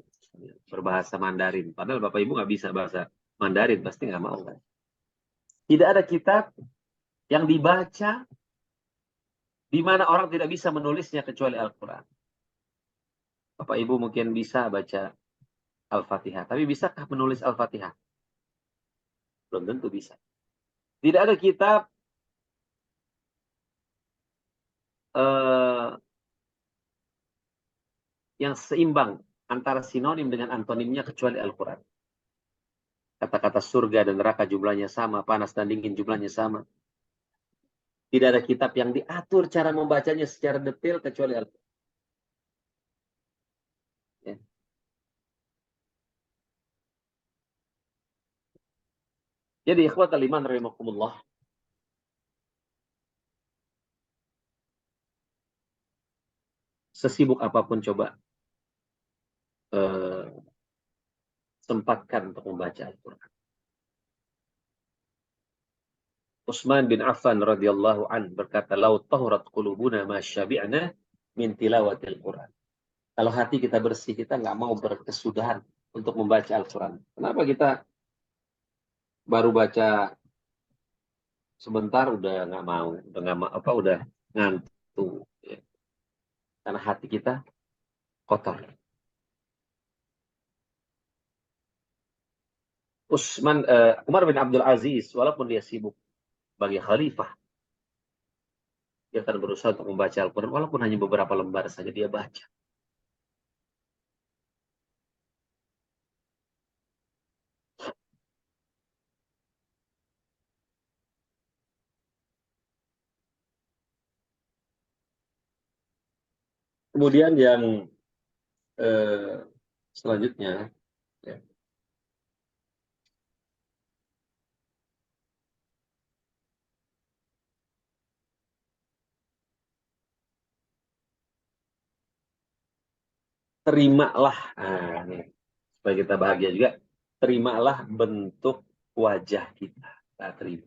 berbahasa Mandarin? Padahal bapak ibu nggak bisa bahasa Mandarin, pasti nggak mau kan? Tidak ada kitab yang dibaca di mana orang tidak bisa menulisnya kecuali Al-Quran. Bapak ibu mungkin bisa baca Al-Fatihah, tapi bisakah menulis Al-Fatihah? Belum tentu bisa. Tidak ada kitab eh, yang seimbang antara sinonim dengan antonimnya kecuali Al-Quran. Kata-kata surga dan neraka jumlahnya sama, panas dan dingin jumlahnya sama. Tidak ada kitab yang diatur cara membacanya secara detail kecuali Al-Quran. Ya. Jadi ikhwatal iman rahimakumullah, sesibuk apapun coba eh, sempatkan untuk membaca Al-Quran. Utsman bin Affan radhiyallahu an berkata, "Lau tahurat qulubuna ma syabi'na min tilawatil Quran." Kalau hati kita bersih, kita nggak mau berkesudahan untuk membaca Al-Quran. Kenapa kita baru baca sebentar udah nggak mau, udah nggak apa, udah ngantuk, ya. Karena hati kita kotor. Umar bin Abdul Aziz, walaupun dia sibuk bagi khalifah, dia akan berusaha untuk membaca Al-Quran, walaupun hanya beberapa lembar saja dia baca. Kemudian yang selanjutnya, ya, terimalah, nah, nih, supaya kita bahagia juga, terimalah bentuk wajah kita. Nah, terima.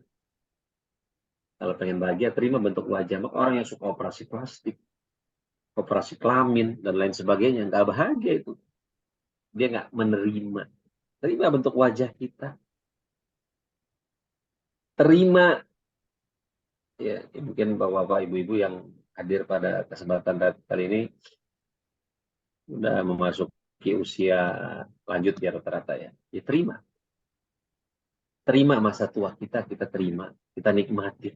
Kalau pengen bahagia, terima bentuk wajah. Maka orang yang suka operasi plastik, operasi kelamin, dan lain sebagainya, nggak bahagia itu. Dia nggak menerima. Terima bentuk wajah kita. Terima, ya mungkin bapak-bapak, ibu-ibu yang hadir pada kesempatan kali ini, udah memasuki usia lanjut ya rata-rata ya. Ya terima. Terima masa tua kita, kita terima. Kita nikmatin.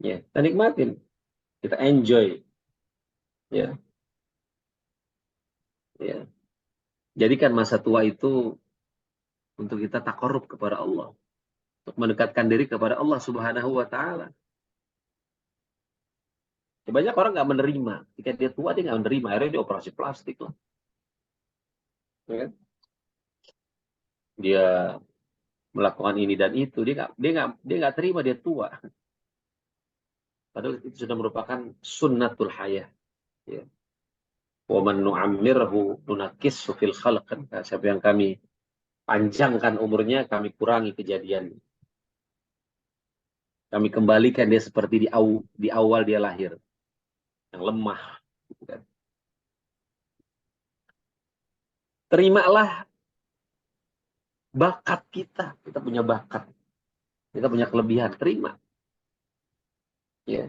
Ya, kita nikmatin. Kita enjoy. Ya, ya. Jadikan masa tua itu untuk kita takarrub kepada Allah, untuk mendekatkan diri kepada Allah Subhanahu wa taala. Banyak orang nggak menerima, ketika dia tua dia nggak menerima, akhirnya dia operasi plastik lah. Ya kan? Dia melakukan ini dan itu, dia nggak terima dia tua. Padahal itu sudah merupakan sunnatul hayah. Ya. Wa man nu'ammirhu nunakkishu fil khalq. Siapa yang kami panjangkan umurnya, kami kurangi kejadian. Kami kembalikan dia seperti di awal dia lahir, yang lemah. Terimalah bakat kita. Kita punya bakat. Kita punya kelebihan. Terima. Ya.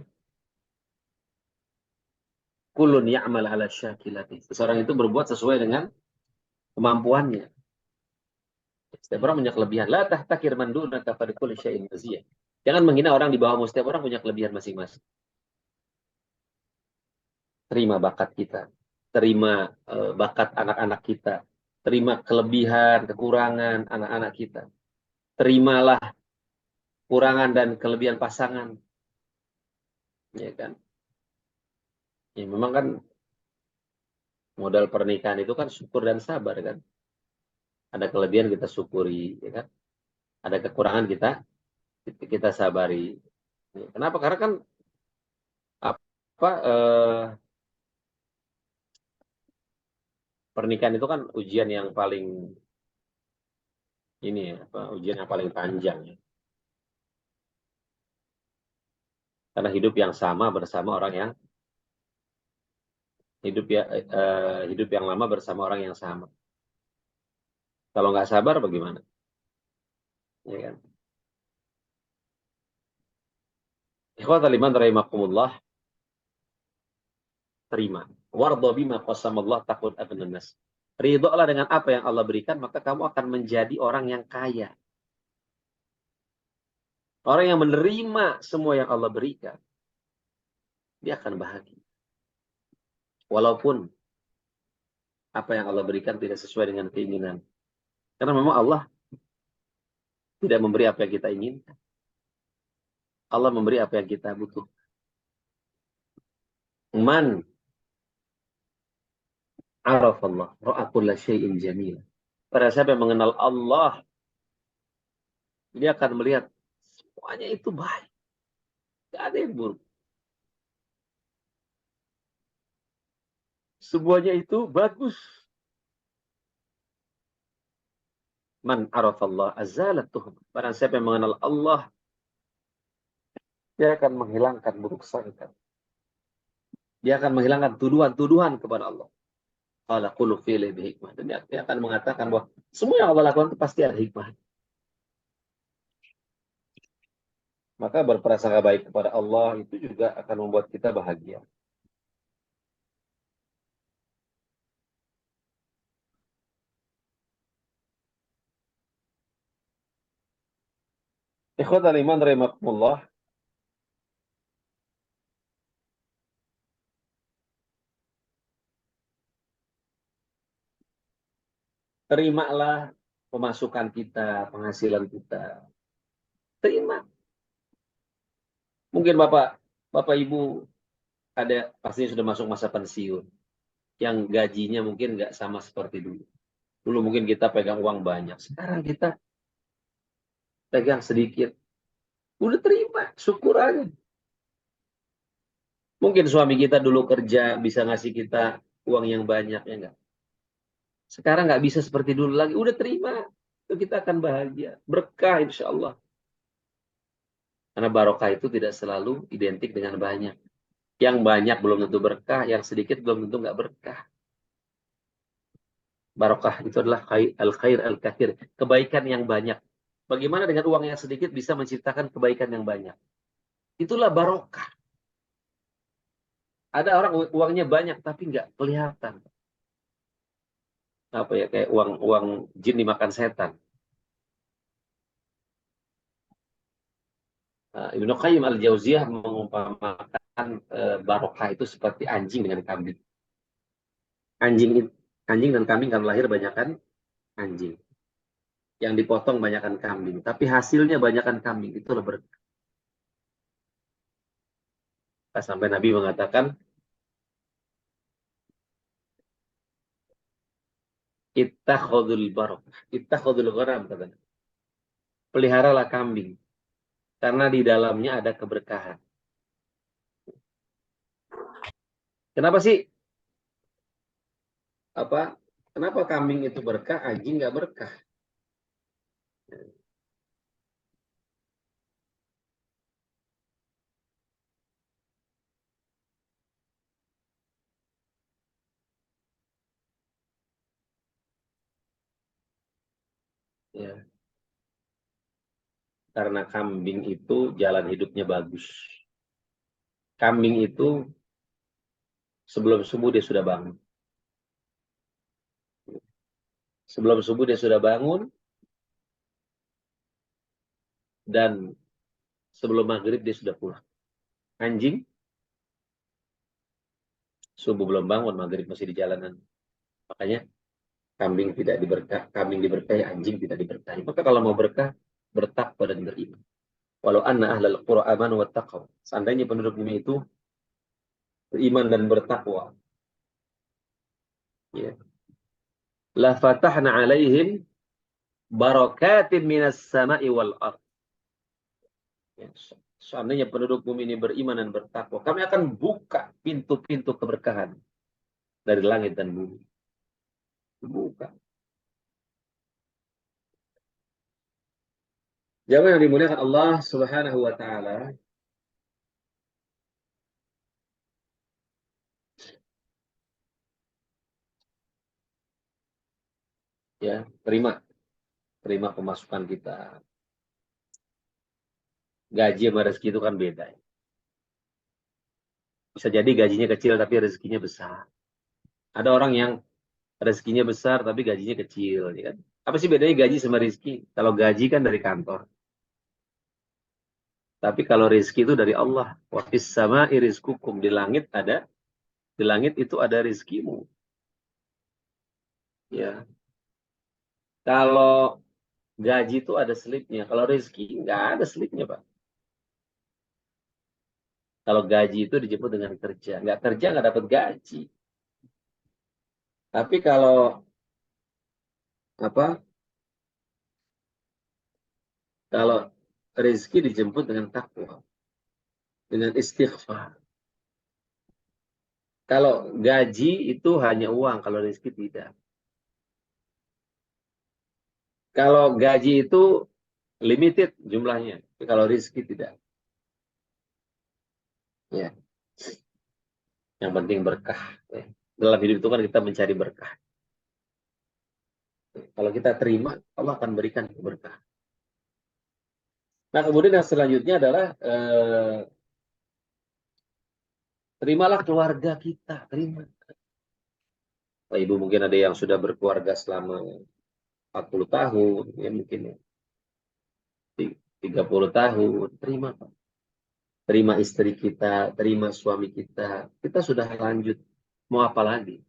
Kulun ya'mal ala syakilati. Seseorang itu berbuat sesuai dengan kemampuannya. Setiap orang punya kelebihan. La tahtakir man dunaka fa likulli syai'in maziyah. Jangan menghina orang di bawahmu. Setiap orang punya kelebihan masing-masing. Terima bakat kita. Terima bakat anak-anak kita. Terima kelebihan, kekurangan anak-anak kita. Terimalah kurangan dan kelebihan pasangan. Ya kan? Ya, memang kan modal pernikahan itu kan syukur dan sabar kan. Ada kelebihan kita syukuri, ya kan? Ada kekurangan kita sabari. Ya, kenapa? Karena kan apa pernikahan itu kan ujian yang paling ini ya, ujian yang paling panjang ya. Karena hidup yang sama bersama orang yang hidup yang lama bersama orang yang sama. Kalau nggak sabar bagaimana? Ya kan? Ikhwatal iman rahimakumullah, terima. Warda bima qasamallah takut abnan nas. Ridholah dengan apa yang Allah berikan, maka kamu akan menjadi orang yang kaya. Orang yang menerima semua yang Allah berikan, dia akan bahagia. Walaupun apa yang Allah berikan tidak sesuai dengan keinginan. Karena memang Allah tidak memberi apa yang kita inginkan. Allah memberi apa yang kita butuh. Man arafallah ra'a kulla syai'in jamil. Pada siapa yang mengenal Allah, dia akan melihat semuanya itu baik. Tidak ada yang buruk. Semuanya itu bagus. Man arafallah azalat tuhum. Pada siapa yang mengenal Allah, dia akan menghilangkan buruk sangka. Dia akan menghilangkan tuduhan-tuduhan kepada Allah. Qala qulu fi'li bihikmah. Dan dia akan mengatakan bahwa semua yang Allah lakukan itu pasti ada hikmah. Maka berprasangka baik kepada Allah itu juga akan membuat kita bahagia. Ikhwatal iman rahimakumullah. Terimalah pemasukan kita, penghasilan kita. Terima. Mungkin Bapak Ibu ada pastinya sudah masuk masa pensiun. Yang gajinya mungkin nggak sama seperti dulu. Dulu mungkin kita pegang uang banyak. Sekarang kita pegang sedikit. Udah terima, syukur aja. Mungkin suami kita dulu kerja bisa ngasih kita uang yang banyak, ya enggak? Sekarang nggak bisa seperti dulu lagi. Udah terima, itu kita akan bahagia. Berkah insya Allah. Karena barokah itu tidak selalu identik dengan banyak. Yang banyak belum tentu berkah, yang sedikit belum tentu nggak berkah. Barokah itu adalah al-khair al-kathir. Kebaikan yang banyak. Bagaimana dengan uang yang sedikit bisa menciptakan kebaikan yang banyak? Itulah barokah. Ada orang uangnya banyak tapi nggak kelihatan. Apa ya, kayak uang jin dimakan setan. Ibnu Qayyim al-Jauziyah mengumpamakan barokah itu seperti anjing dengan kambing. Anjing anjing dan kambing kan lahir banyakkan anjing. Yang dipotong banyakkan kambing, tapi hasilnya banyakkan kambing. Itu berkah. Sampai Nabi mengatakan, ittakhadul barokah, ittakhadul gharam, katanya. Peliharalah kambing karena di dalamnya ada keberkahan. Kenapa sih kenapa kambing itu berkah, anjing nggak berkah? Ya, karena kambing itu jalan hidupnya bagus. Kambing itu sebelum subuh dia sudah bangun. Sebelum subuh dia sudah bangun, dan sebelum maghrib dia sudah pulang. Anjing subuh belum bangun, maghrib masih di jalanan. Makanya kambing diberkahi, anjing tidak diberkahi. Maka kalau mau berkah, bertakwa dan beriman. Walau anna ahlal qura amanu wattaqaw. Seandainya penduduk bumi itu beriman dan bertakwa, ya, la fatahna alaihim barakatin minas sama'i wal ard. Ya, seandainya penduduk bumi ini beriman dan bertakwa, kami akan buka pintu-pintu keberkahan dari langit dan bumi. Buka. Jamaah yang dimuliakan Allah Subhanahu wa taala, ya, terima pemasukan kita. Gaji sama rezeki itu kan beda. Bisa jadi gajinya kecil tapi rezekinya besar. Ada orang yang rezekinya besar tapi gajinya kecil, ya kan? Apa sih bedanya gaji sama rezeki? Kalau gaji kan dari kantor. Tapi kalau rezeki itu dari Allah. Wa fis sama'i rizqukum. Di langit itu ada rezekimu. Ya. Kalau gaji itu ada selipnya. Kalau rezeki nggak ada selipnya, Pak. Kalau gaji itu dijemput dengan kerja. Nggak kerja nggak dapat gaji. Tapi kalau apa? Kalau rezeki dijemput dengan takwa, dengan istighfar. Kalau gaji itu hanya uang, kalau rezeki tidak. Kalau gaji itu limited jumlahnya, kalau rezeki tidak. Ya, yang penting berkah. Ya. Dalam hidup itu kan kita mencari berkah. Kalau kita terima, Allah akan berikan berkah. Nah, kemudian yang selanjutnya adalah terimalah keluarga kita, terima. Pak Ibu mungkin ada yang sudah berkeluarga selama 40 tahun, ya mungkin 30 tahun, terima Pak. Terima istri kita, terima suami kita. Kita sudah lanjut. Mau apa lagi?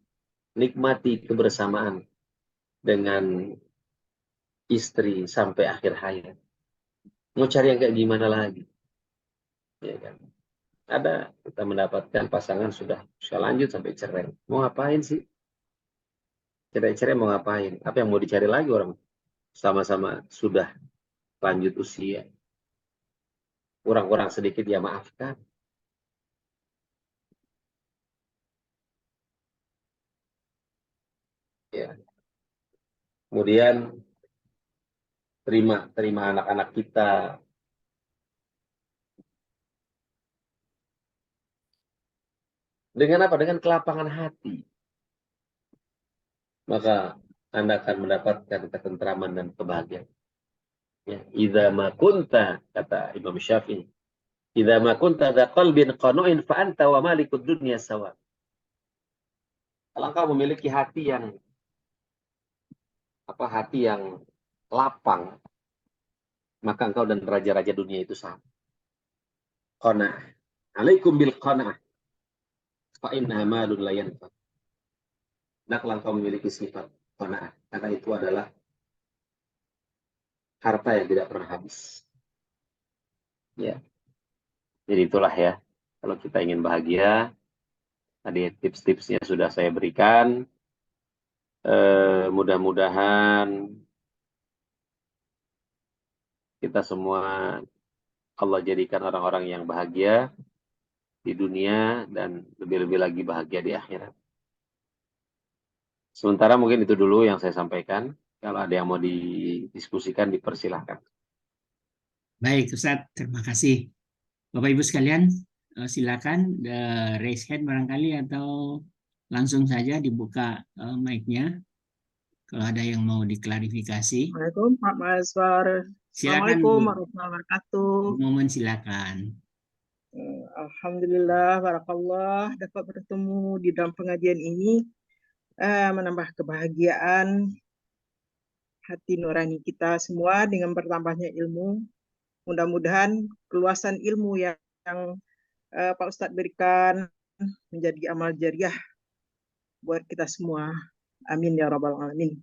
Nikmati kebersamaan dengan istri sampai akhir hayat. Mau cari yang kayak gimana lagi? Ya kan? Ada kita mendapatkan pasangan sudah lanjut sampai cerai. Mau ngapain sih? Cerai-cerai mau ngapain? Apa yang mau dicari lagi orang? Sama-sama sudah lanjut usia. Kurang-kurang sedikit ya maafkan. Ya. Kemudian terima anak-anak kita. Dengan apa? Dengan kelapangan hati. Maka Anda akan mendapatkan ketentraman dan kebahagiaan. Ya. Idza ma kunta, kata Imam Syafi'i, idza ma kunta dza qalbin qanu'in fa anta wa malikud dunya sawa. Kalau engkau memiliki hati yang lapang, maka engkau dan raja-raja dunia itu sama. Qana'ah. Alaikum bil qana'ah. Fa inna malun la yanfa. Nah, kalau engkau memiliki sifat qana'ah, karena itu adalah harta yang tidak pernah habis. Ya. Jadi itulah ya. Kalau kita ingin bahagia, tadi tips-tipsnya sudah saya berikan. Mudah-mudahan kita semua Allah jadikan orang-orang yang bahagia di dunia dan lebih-lebih lagi bahagia di akhirat. Sementara mungkin itu dulu yang saya sampaikan. Kalau ada yang mau didiskusikan, dipersilahkan. Baik, Ustadz, terima kasih. Bapak Ibu sekalian, silakan raise hand barangkali atau langsung saja dibuka mic-nya kalau ada yang mau diklarifikasi. Assalamualaikum Pak Mazwar. Silakan Assalamualaikum Bu. warahmatullahi wabarakatuh. Momen silakan. Alhamdulillah, barakallah dapat bertemu di dalam pengajian ini, menambah kebahagiaan hati nurani kita semua dengan bertambahnya ilmu. Mudah-mudahan keluasan ilmu yang Pak Ustadz berikan menjadi amal jariah buat kita semua. Amin ya rabbal alamin.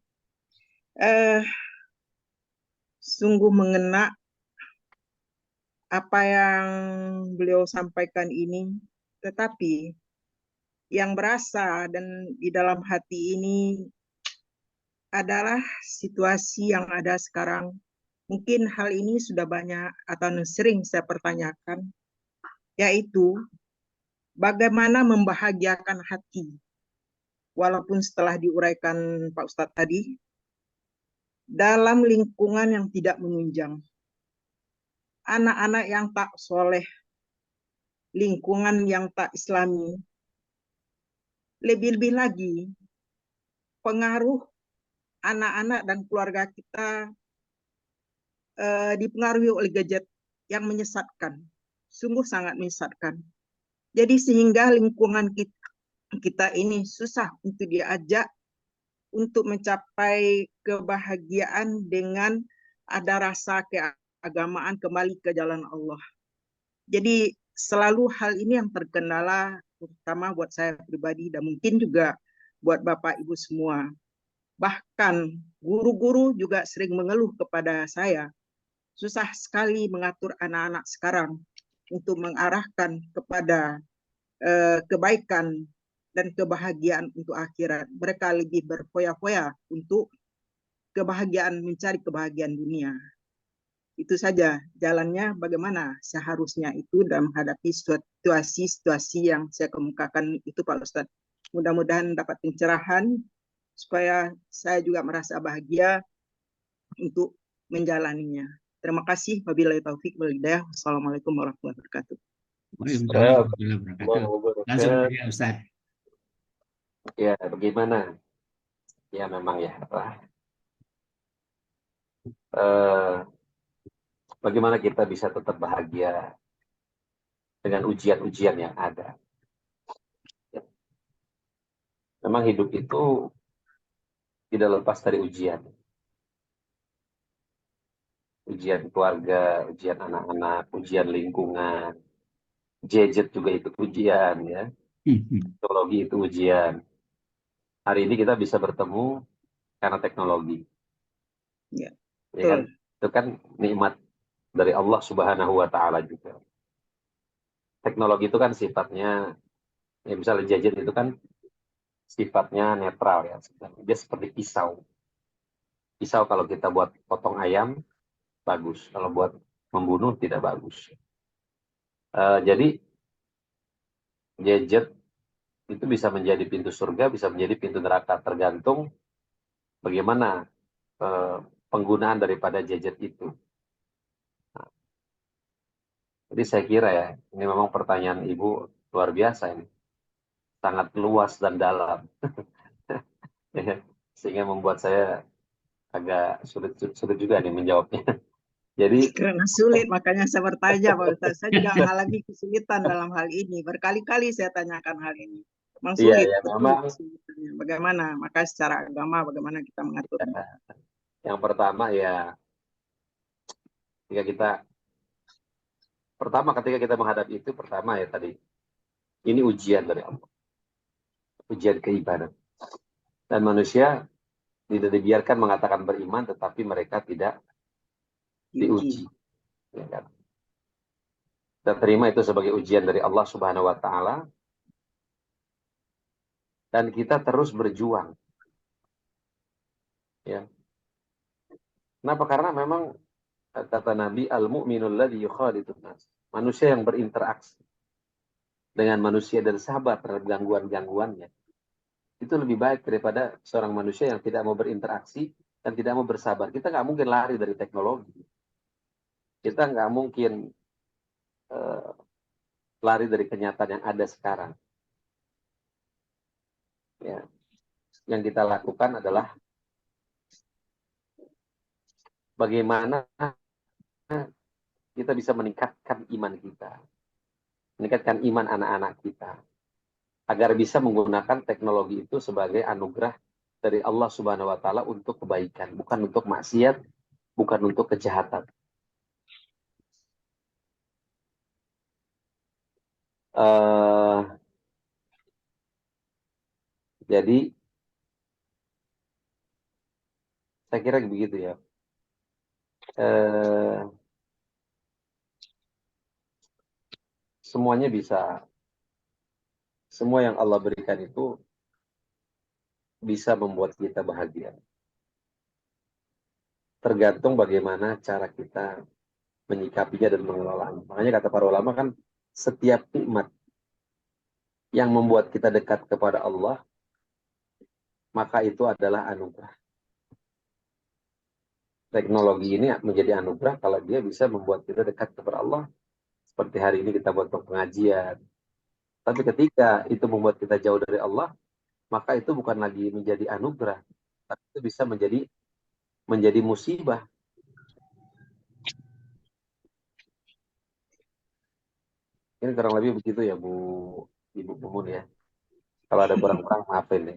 Sungguh mengena apa yang beliau sampaikan ini, tetapi yang berasa dan di dalam hati ini adalah situasi yang ada sekarang. Mungkin hal ini sudah banyak atau sering saya pertanyakan, yaitu bagaimana membahagiakan hati. Walaupun setelah diuraikan Pak Ustadz tadi, dalam lingkungan yang tidak menunjang. Anak-anak yang tak soleh, lingkungan yang tak islami, lebih-lebih lagi pengaruh anak-anak dan keluarga kita dipengaruhi oleh gadget yang menyesatkan, sungguh sangat menyesatkan. Jadi sehingga lingkungan kita ini susah untuk diajak untuk mencapai kebahagiaan dengan ada rasa keagamaan kembali ke jalan Allah. Jadi selalu hal ini yang terkendala, terutama buat saya pribadi dan mungkin juga buat Bapak Ibu semua. Bahkan guru-guru juga sering mengeluh kepada saya, susah sekali mengatur anak-anak sekarang. untuk mengarahkan kepada kebaikan dan kebahagiaan untuk akhirat. Mereka lebih berfoya-foya untuk kebahagiaan, mencari kebahagiaan dunia. Itu saja jalannya, bagaimana seharusnya itu dalam menghadapi situasi-situasi yang saya kemukakan itu, Pak Ustadz. Mudah-mudahan dapat pencerahan supaya saya juga merasa bahagia untuk menjalaninya. Terima kasih. Wabillahi taufik wal hidayah. Wassalamualaikum warahmatullahi wabarakatuh. Waalaikumsalam warahmatullahi wabarakatuh. Langsung saja Ustaz. Ya, bagaimana? Ya memang ya. Bagaimana kita bisa tetap bahagia dengan ujian-ujian yang ada. Memang hidup itu tidak lepas dari ujian. Ujian keluarga, ujian anak-anak, ujian lingkungan, gadget juga itu ujian ya. Teknologi itu ujian. Hari ini kita bisa bertemu karena teknologi. Ya, Ya kan? Itu kan nikmat dari Allah Subhanahu wa taala juga. Teknologi itu kan sifatnya, ya misalnya gadget itu kan sifatnya netral ya. Dia seperti pisau. Pisau kalau kita buat potong ayam, bagus. Kalau buat membunuh, tidak bagus. Jadi, gadget itu bisa menjadi pintu surga, bisa menjadi pintu neraka. Tergantung bagaimana penggunaan daripada gadget itu. Nah, jadi saya kira ya, ini memang pertanyaan Ibu luar biasa ini. Sangat luas dan dalam. Sehingga membuat saya agak sulit juga nih menjawabnya. Jadi karena sulit, makanya saya bertanya, Pak Ustaz. Saya juga mengalami kesulitan dalam hal ini. Berkali-kali saya tanyakan hal ini. Memang iya sulit, ya memang kesulitannya. Bagaimana? Maka secara agama, bagaimana kita mengaturnya? yang pertama ya, ketika kita menghadapi itu, pertama ya tadi, ini ujian dari Allah, ujian keimanan. Dan manusia tidak dibiarkan mengatakan beriman, tetapi mereka tidak diuji. Ya kan? Kita terima itu sebagai ujian dari Allah Subhanahu wa taala, dan kita terus berjuang. Ya. Kenapa? Karena memang kata Nabi, al-mu'minul ladzi yukhalitun nas. Manusia yang berinteraksi dengan manusia dan sabar terhadap gangguan-gangguannya, itu lebih baik daripada seorang manusia yang tidak mau berinteraksi dan tidak mau bersabar. Kita nggak mungkin lari dari teknologi. Kita nggak mungkin lari dari kenyataan yang ada sekarang. Ya. Yang kita lakukan adalah bagaimana kita bisa meningkatkan iman kita, meningkatkan iman anak-anak kita, agar bisa menggunakan teknologi itu sebagai anugerah dari Allah Subhanahu wa taala untuk kebaikan, bukan untuk maksiat, bukan untuk kejahatan. Jadi saya kira begitu ya. Semuanya bisa, semua yang Allah berikan itu bisa membuat kita bahagia. Tergantung bagaimana cara kita menyikapinya dan mengelolanya. Makanya kata para ulama kan, setiap nikmat yang membuat kita dekat kepada Allah, maka itu adalah anugerah. Teknologi ini menjadi anugerah kalau dia bisa membuat kita dekat kepada Allah. Seperti hari ini kita buat pengajian. Tapi ketika itu membuat kita jauh dari Allah, maka itu bukan lagi menjadi anugerah, tapi itu bisa menjadi musibah. Ini kurang lebih begitu ya, Ibu Mumun ya. Kalau ada kurang-kurang, maafin ya.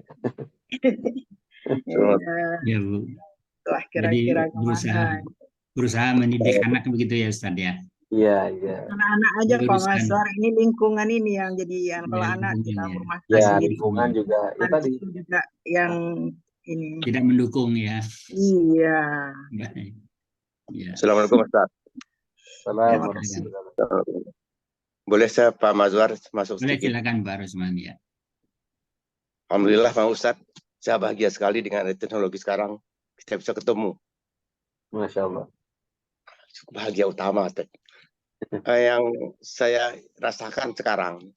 Ya Bu. Wah, Jadi kira-kira berusaha mendidik anak begitu ya Ustaz ya. Iya, iya. Anak-anak aja Pak Mas, ini lingkungan ini yang jadi kalau ya, anak di dalam rumah kita sendiri. Lingkungan juga, ya tadi. Juga yang ini. Tidak mendukung ya. Iya. Baik. Ya. Assalamualaikum Ustaz. Assalamualaikum. Boleh saya Pak Mazwar masuk Boleh, sedikit? silakan Pak Rusman ya. Alhamdulillah Pak Ustadz, saya bahagia sekali dengan teknologi sekarang. Kita bisa ketemu. Masya Allah. Bahagia utama. Yang saya rasakan sekarang,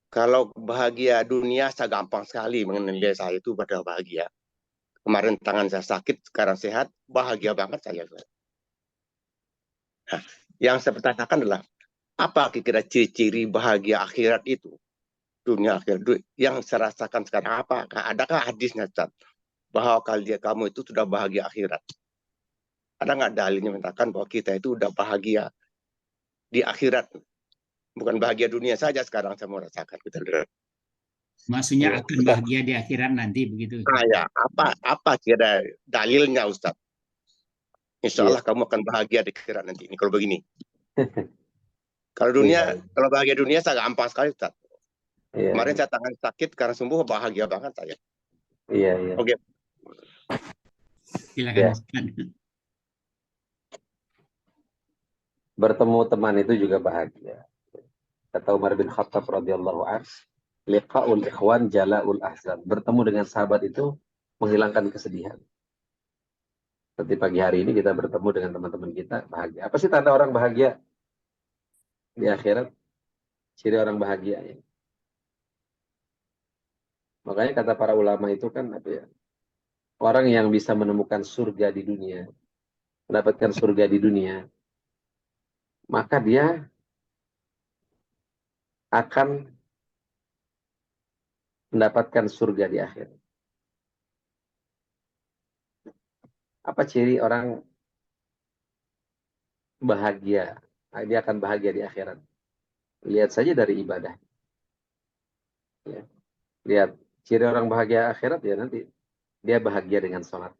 kalau bahagia dunia saya gampang sekali mengenai saya itu pada bahagia. Kemarin tangan saya sakit, sekarang sehat, bahagia banget saya. Nah, yang saya pertanyakan adalah, apa kira-kira ciri-ciri bahagia akhirat itu? Dunia akhirat yang saya rasakan sekarang apa? Adakah hadisnya, Ustaz? Bahwa kamu itu sudah bahagia akhirat. Ada nggak dalilnya mengatakan bahwa kita itu udah bahagia di akhirat? Bukan bahagia dunia saja sekarang saya mau rasakan. Maksudnya Ya, akan Ustaz. bahagia di akhirat nanti begitu. Nah, ya, apa kira dalilnya, Ustaz? Insya Allah kamu akan bahagia di akhirat nanti. Ini kalau begini. Kalau dunia, kalau bahagia dunia saya gampang sekali, Ustaz. Kemarin saya tangan sakit karena sembuh, bahagia banget saya. Iya. Oke. Silakan. Bertemu teman itu juga bahagia. Kata Umar bin Khattab radhiyallahu anhu, liqa'ul ikhwan jala'ul ahzan. Bertemu dengan sahabat itu menghilangkan kesedihan. Seperti pagi hari ini kita bertemu dengan teman-teman kita, bahagia. Apa sih tanda orang bahagia di akhirat? Ciri orang bahagia ya. Makanya kata para ulama itu kan apa ya? Orang yang bisa menemukan surga di dunia, mendapatkan surga di dunia, maka dia akan mendapatkan surga di akhirat. Apa ciri orang bahagia? Dia akan bahagia di akhirat. Lihat saja dari ibadah. Ya. Lihat ciri orang bahagia akhirat ya nanti dia bahagia dengan sholat.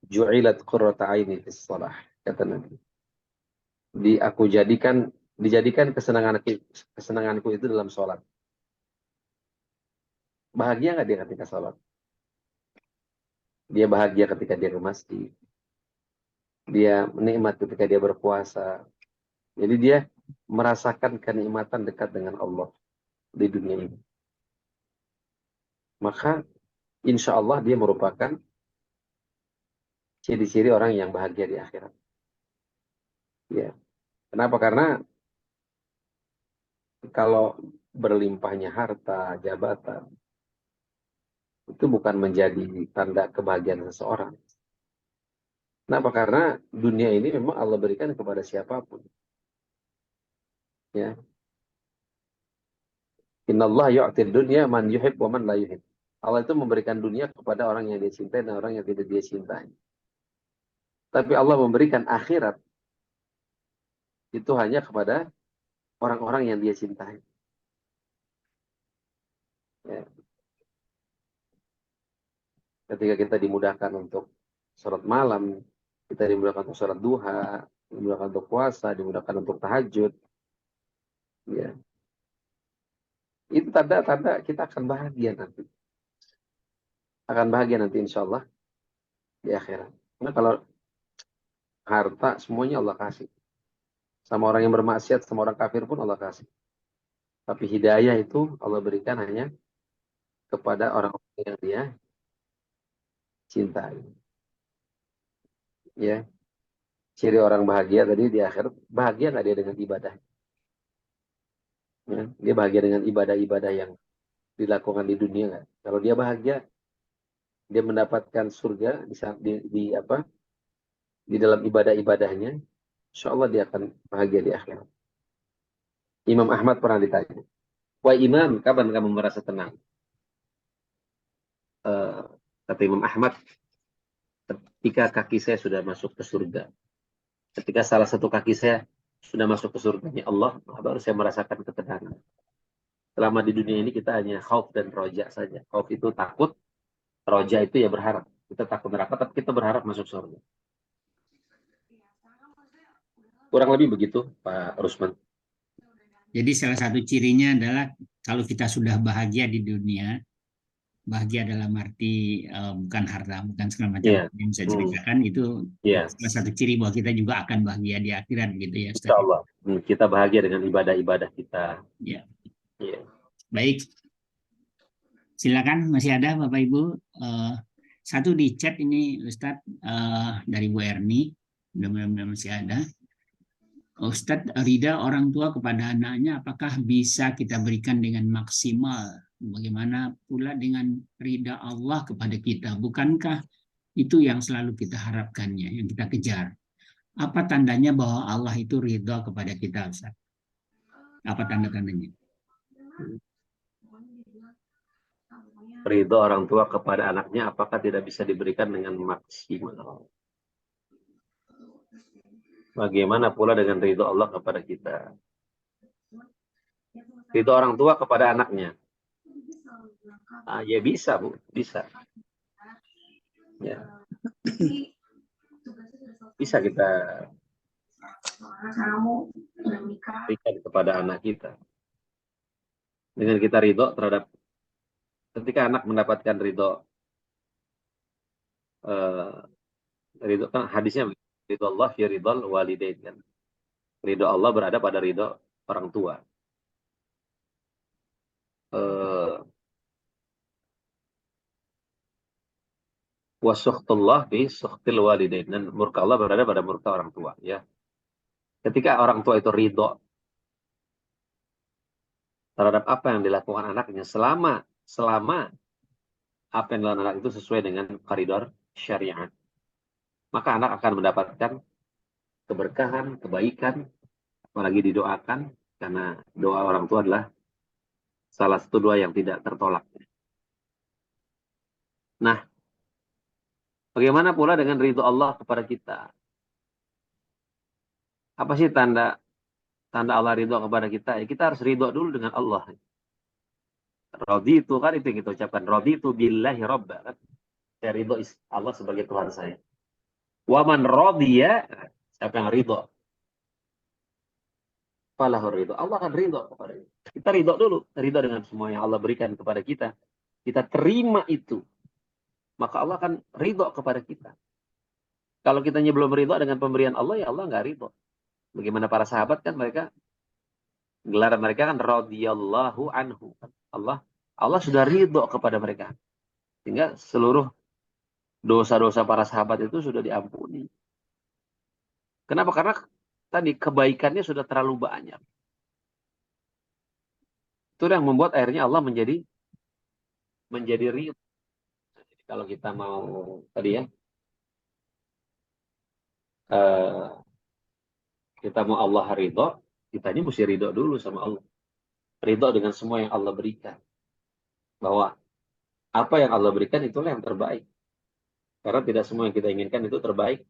Ju'ilat qurrata aini fis shalah, kata Nabi. Dijadikan kesenanganku itu dalam sholat. Bahagia nggak dia ketika sholat? Dia bahagia ketika dia ke masjid. Dia menikmat ketika dia berpuasa. Jadi dia merasakan kenikmatan dekat dengan Allah di dunia ini. Maka insya Allah dia merupakan ciri-ciri orang yang bahagia di akhirat. Ya. Kenapa? Karena kalau berlimpahnya harta, jabatan, itu bukan menjadi tanda kebahagiaan seseorang. Kenapa? Karena dunia ini memang Allah berikan kepada siapapun. Ya. Innallah yu'tid dunya man yuhib wa man la yuhib. Allah itu memberikan dunia kepada orang yang dia cintai dan orang yang tidak dia cintai. Tapi Allah memberikan akhirat itu hanya kepada orang-orang yang dia cintai. Ya. Ketika kita dimudahkan untuk sholat malam, kita dimudahkan untuk sholat duha, dimudahkan untuk puasa, dimudahkan untuk tahajud. Ya. Itu tanda-tanda kita akan bahagia nanti. Akan bahagia nanti insya Allah di akhirat. Nah, kalau harta semuanya Allah kasih. Sama orang yang bermaksiat, sama orang kafir pun Allah kasih. Tapi hidayah itu Allah berikan hanya kepada orang-orang yang dia cintai. Ya. Ciri orang bahagia tadi di akhirat, bahagia nggak dia dengan ibadah? Ya. Dia bahagia dengan ibadah-ibadah yang dilakukan di dunia nggak? Kalau dia bahagia, dia mendapatkan surga di dalam ibadah-ibadahnya, insya Allah dia akan bahagia di akhirat. Imam Ahmad pernah ditanya, wah Imam, kapan kamu merasa tenang? Kata Imam Ahmad, ketika kaki saya sudah masuk ke surga. Ketika salah satu kaki saya sudah masuk ke surganya Allah, baru saya merasakan ketenangan. Selama di dunia ini kita hanya khauf dan roja saja. Khauf itu takut, roja itu ya berharap. Kita takut neraka, tapi kita berharap masuk surga. Kurang lebih begitu, Pak Rusman. Jadi salah satu cirinya adalah kalau kita sudah bahagia di dunia, bahagia dalam arti bukan harta, bukan segala macam Iya. yang saya ceritakan itu Iya. salah satu ciri bahwa kita juga akan bahagia di akhirat gitu ya Ustaz. Insya Allah. Kita bahagia dengan ibadah-ibadah kita. Ya. Iya. Baik. Silakan, masih ada Bapak Ibu. Satu di chat ini Ustadz dari Bu Erni, mudah-mudahan masih ada. Ustadz, ridha orang tua kepada anaknya apakah bisa kita berikan dengan maksimal? Bagaimana pula dengan ridha Allah kepada kita? Bukankah itu yang selalu kita harapkannya, yang kita kejar? Apa tandanya bahwa Allah itu ridha kepada kita, Ustadz? Apa tanda-tandanya? Ridho orang tua kepada anaknya apakah tidak bisa diberikan dengan maksimal? Bagaimana pula dengan ridho Allah kepada kita? Ridho orang tua kepada anaknya. Ya bisa, Bu, bisa. Ya. Bisa kita berikan kepada anak kita. Dengan kita ridho terhadap, ketika anak mendapatkan ridho kan hadisnya ridho Allah fi ridhol walidain kan. Ridho Allah berada pada ridho orang tua. Wa sukhtullah fi sukhtil walidain, dan murka Allah berada pada murka orang tua ya. Ketika orang tua itu ridho terhadap apa yang dilakukan anaknya, selama apa yang dilakukan anak itu sesuai dengan koridor syariat, maka anak akan mendapatkan keberkahan, kebaikan, apalagi didoakan, karena doa orang tua adalah salah satu doa yang tidak tertolak. Nah, bagaimana pula dengan ridho Allah kepada kita? Apa sih tanda Allah ridho kepada kita? Ya, kita harus ridho dulu dengan Allah. Raditu, kan itu yang kita ucapkan. Raditu billahi robba. Kan? Saya ridho Allah sebagai Tuhan saya. Waman radiya, siapa yang ridho? Falahu ridho. Allah akan ridho kepada kita. Kita ridho dulu. Ridho dengan semua yang Allah berikan kepada kita. Kita terima itu. Maka Allah akan ridho kepada kita. Kalau kita belum ridho dengan pemberian Allah, ya Allah nggak ridho. Bagaimana para sahabat kan mereka, gelar mereka kan radhiyallahu anhu. Allah sudah ridho kepada mereka. Sehingga seluruh dosa-dosa para sahabat itu sudah diampuni. Kenapa? Karena tadi kebaikannya sudah terlalu banyak. Itu yang membuat akhirnya Allah menjadi ridho. Jadi kalau kita mau tadi ya, kita mau Allah ridho, kita ini mesti ridho dulu sama Allah. Ridho dengan semua yang Allah berikan. Bahwa apa yang Allah berikan itulah yang terbaik. Karena tidak semua yang kita inginkan itu terbaik.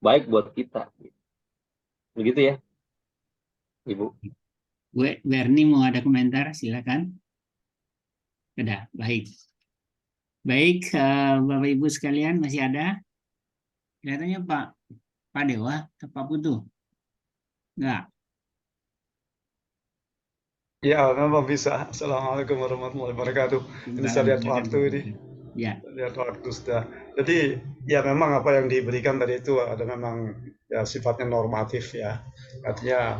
Baik buat kita. Begitu ya, Ibu. Bu Berni mau ada komentar, silakan. Sudah, baik. Baik, Bapak Ibu sekalian masih ada? Kelihatannya Pak Dewa, Pak Putu? Enggak. Ya, memang bisa. Assalamualaikum warahmatullahi wabarakatuh. Ini saya lihat waktu ini. Ya. Lihat waktu sudah. Jadi ya memang apa yang diberikan tadi itu ada memang ya sifatnya normatif ya. Artinya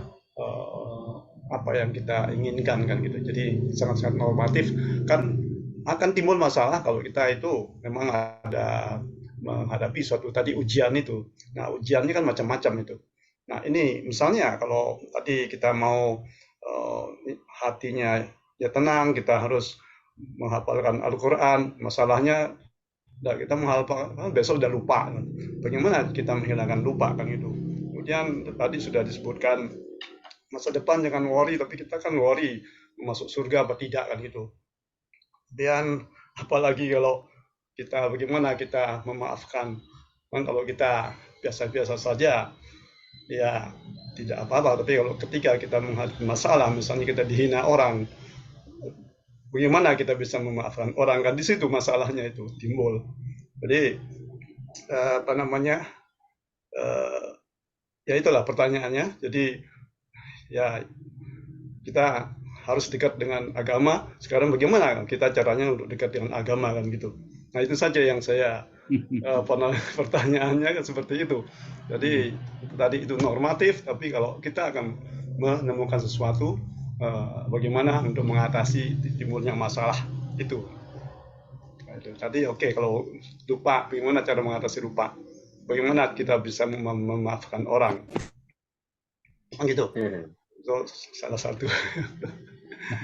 apa yang kita inginkan kan gitu. Jadi sangat-sangat normatif. Kan akan timbul masalah kalau kita itu memang ada menghadapi suatu tadi ujian itu. Nah, ujiannya kan macam-macam itu. Nah, ini misalnya kalau tadi kita mau hatinya ya tenang, kita harus menghafalkan Al-Quran. Masalahnya kita menghafal besok udah lupa. Bagaimana kita menghilangkan lupa kan itu. Kemudian tadi sudah disebutkan masa depan jangan worry, tapi kita kan worry masuk surga apa tidak kan gitu. Dan apalagi kalau kita bagaimana kita memaafkan. Kan kalau kita biasa-biasa saja ya tidak apa-apa, tapi kalau ketika kita menghadapi masalah, misalnya kita dihina orang, bagaimana kita bisa memaafkan orang, kan di situ masalahnya itu timbul. Jadi ya itulah pertanyaannya. Jadi ya kita harus dekat dengan agama. Sekarang bagaimana kita caranya untuk dekat dengan agama kan gitu. Nah itu saja yang saya pertanyaannya kan seperti itu. Jadi tadi itu normatif, tapi kalau kita akan menemukan sesuatu bagaimana untuk mengatasi timbulnya masalah itu. Nah, itu. Tadi oke, kalau lupa, bagaimana cara mengatasi lupa? Bagaimana kita bisa memaafkan orang? Gitu. Itu salah satu.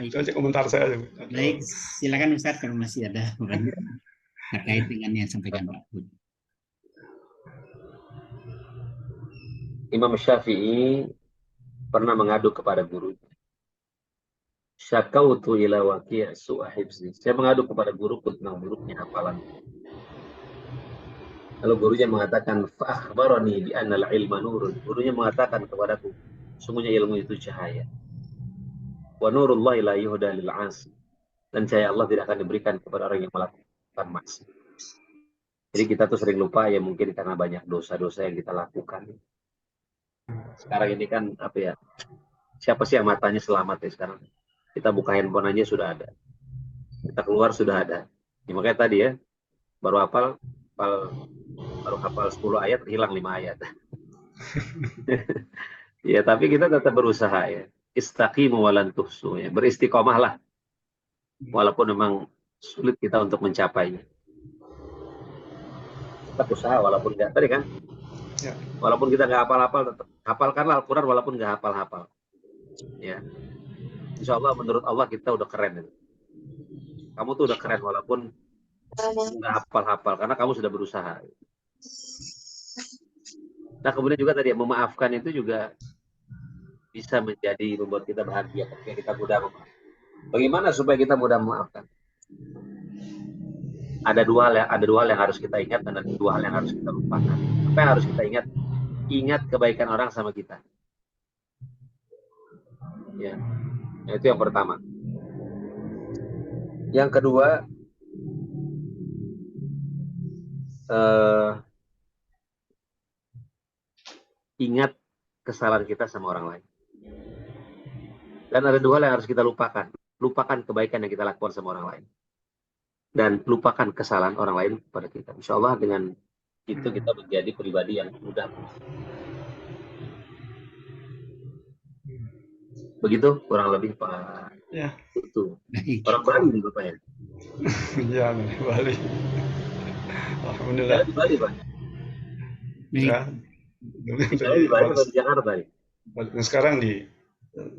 Itu aja komentar saya. Baik, silakan Ustaz kalau masih ada terkait dengan yang sampaikan Pak Bud. Imam Syafi'i pernah mengadu kepada guru. Syakautu ila waqi' su'a hifzi. Saya mengadu kepada guruku tentang buruknya hafalan. Lalu gurunya mengatakan, fa'akhbarani bi anna al-ilma nurun. Gurunya mengatakan kepadaku, sungguhnya ilmu itu cahaya. Wa nurullahi la yuhda lil 'asi. Dan cahaya Allah tidak akan diberikan kepada orang yang melakukan maksiat. Jadi kita tuh sering lupa ya, mungkin karena banyak dosa-dosa yang kita lakukan. Sekarang ini kan apa ya? Siapa sih yang matanya selamat ya sekarang? Kita buka handphone aja sudah ada. Kita keluar sudah ada. Ya, makanya tadi ya, baru hafal 10 ayat, hilang 5 ayat. Ya, tapi kita tetap berusaha ya. Istaqimu walan tuhsu ya. Beristiqomahlah. Walaupun memang sulit kita untuk mencapainya. Tetap usaha walaupun enggak tadi kan. Ya. Walaupun kita nggak hafal-hafal, tetap hafalkanlah Al-Quran walaupun nggak hafal-hafal. Ya. Insya Allah menurut Allah kita udah keren. Kamu tuh udah keren walaupun nggak hafal-hafal karena kamu sudah berusaha. Nah kemudian juga tadi memaafkan itu juga bisa menjadi membuat kita bahagia ketika kita mudah memaafkan. Bagaimana supaya kita mudah memaafkan? Ada dua hal yang harus kita ingat dan ada dua hal yang harus kita lupakan. Apa yang harus kita ingat? Ingat kebaikan orang sama kita. Ya, itu yang pertama. Yang kedua, ingat kesalahan kita sama orang lain. Dan ada dua hal yang harus kita lupakan. Lupakan kebaikan yang kita lakukan sama orang lain. Dan lupakan kesalahan orang lain pada kita. Insya Allah dengan itu kita menjadi pribadi yang mudah. Begitu kurang lebih Pak. Ya. Itu. Orang Bali nih Bapak ya. Iya, Bali. Alhamdulillah. Di Bali Pak. Ya. Di Bali atau di Jakarta ya? Sekarang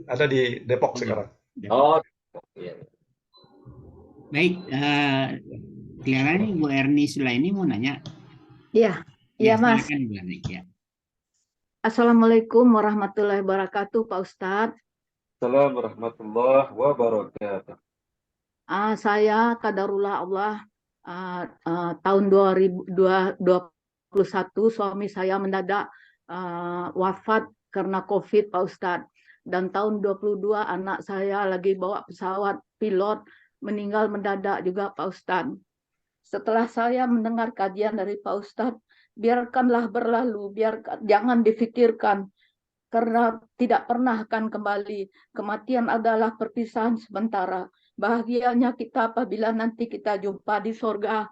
ada di Depok sekarang. Oh, iya. Baik, kelihatannya Bu Erni Sulaini mau nanya. Iya, iya Mas. Silakan, Bu Erni, ya. Assalamualaikum warahmatullahi wabarakatuh, Pak Ustadz. Assalamualaikum warahmatullahi wabarakatuh. Saya Qadarullah Allah, tahun 2021 suami saya mendadak wafat karena COVID, Pak Ustadz. Dan tahun 22 anak saya lagi bawa pesawat pilot meninggal mendadak juga, Pak Ustadz. Setelah saya mendengar kajian dari Pak Ustadz, biarkanlah berlalu, jangan difikirkan, karena tidak pernah akan kembali. Kematian adalah perpisahan sementara. Bahagianya kita apabila nanti kita jumpa di surga.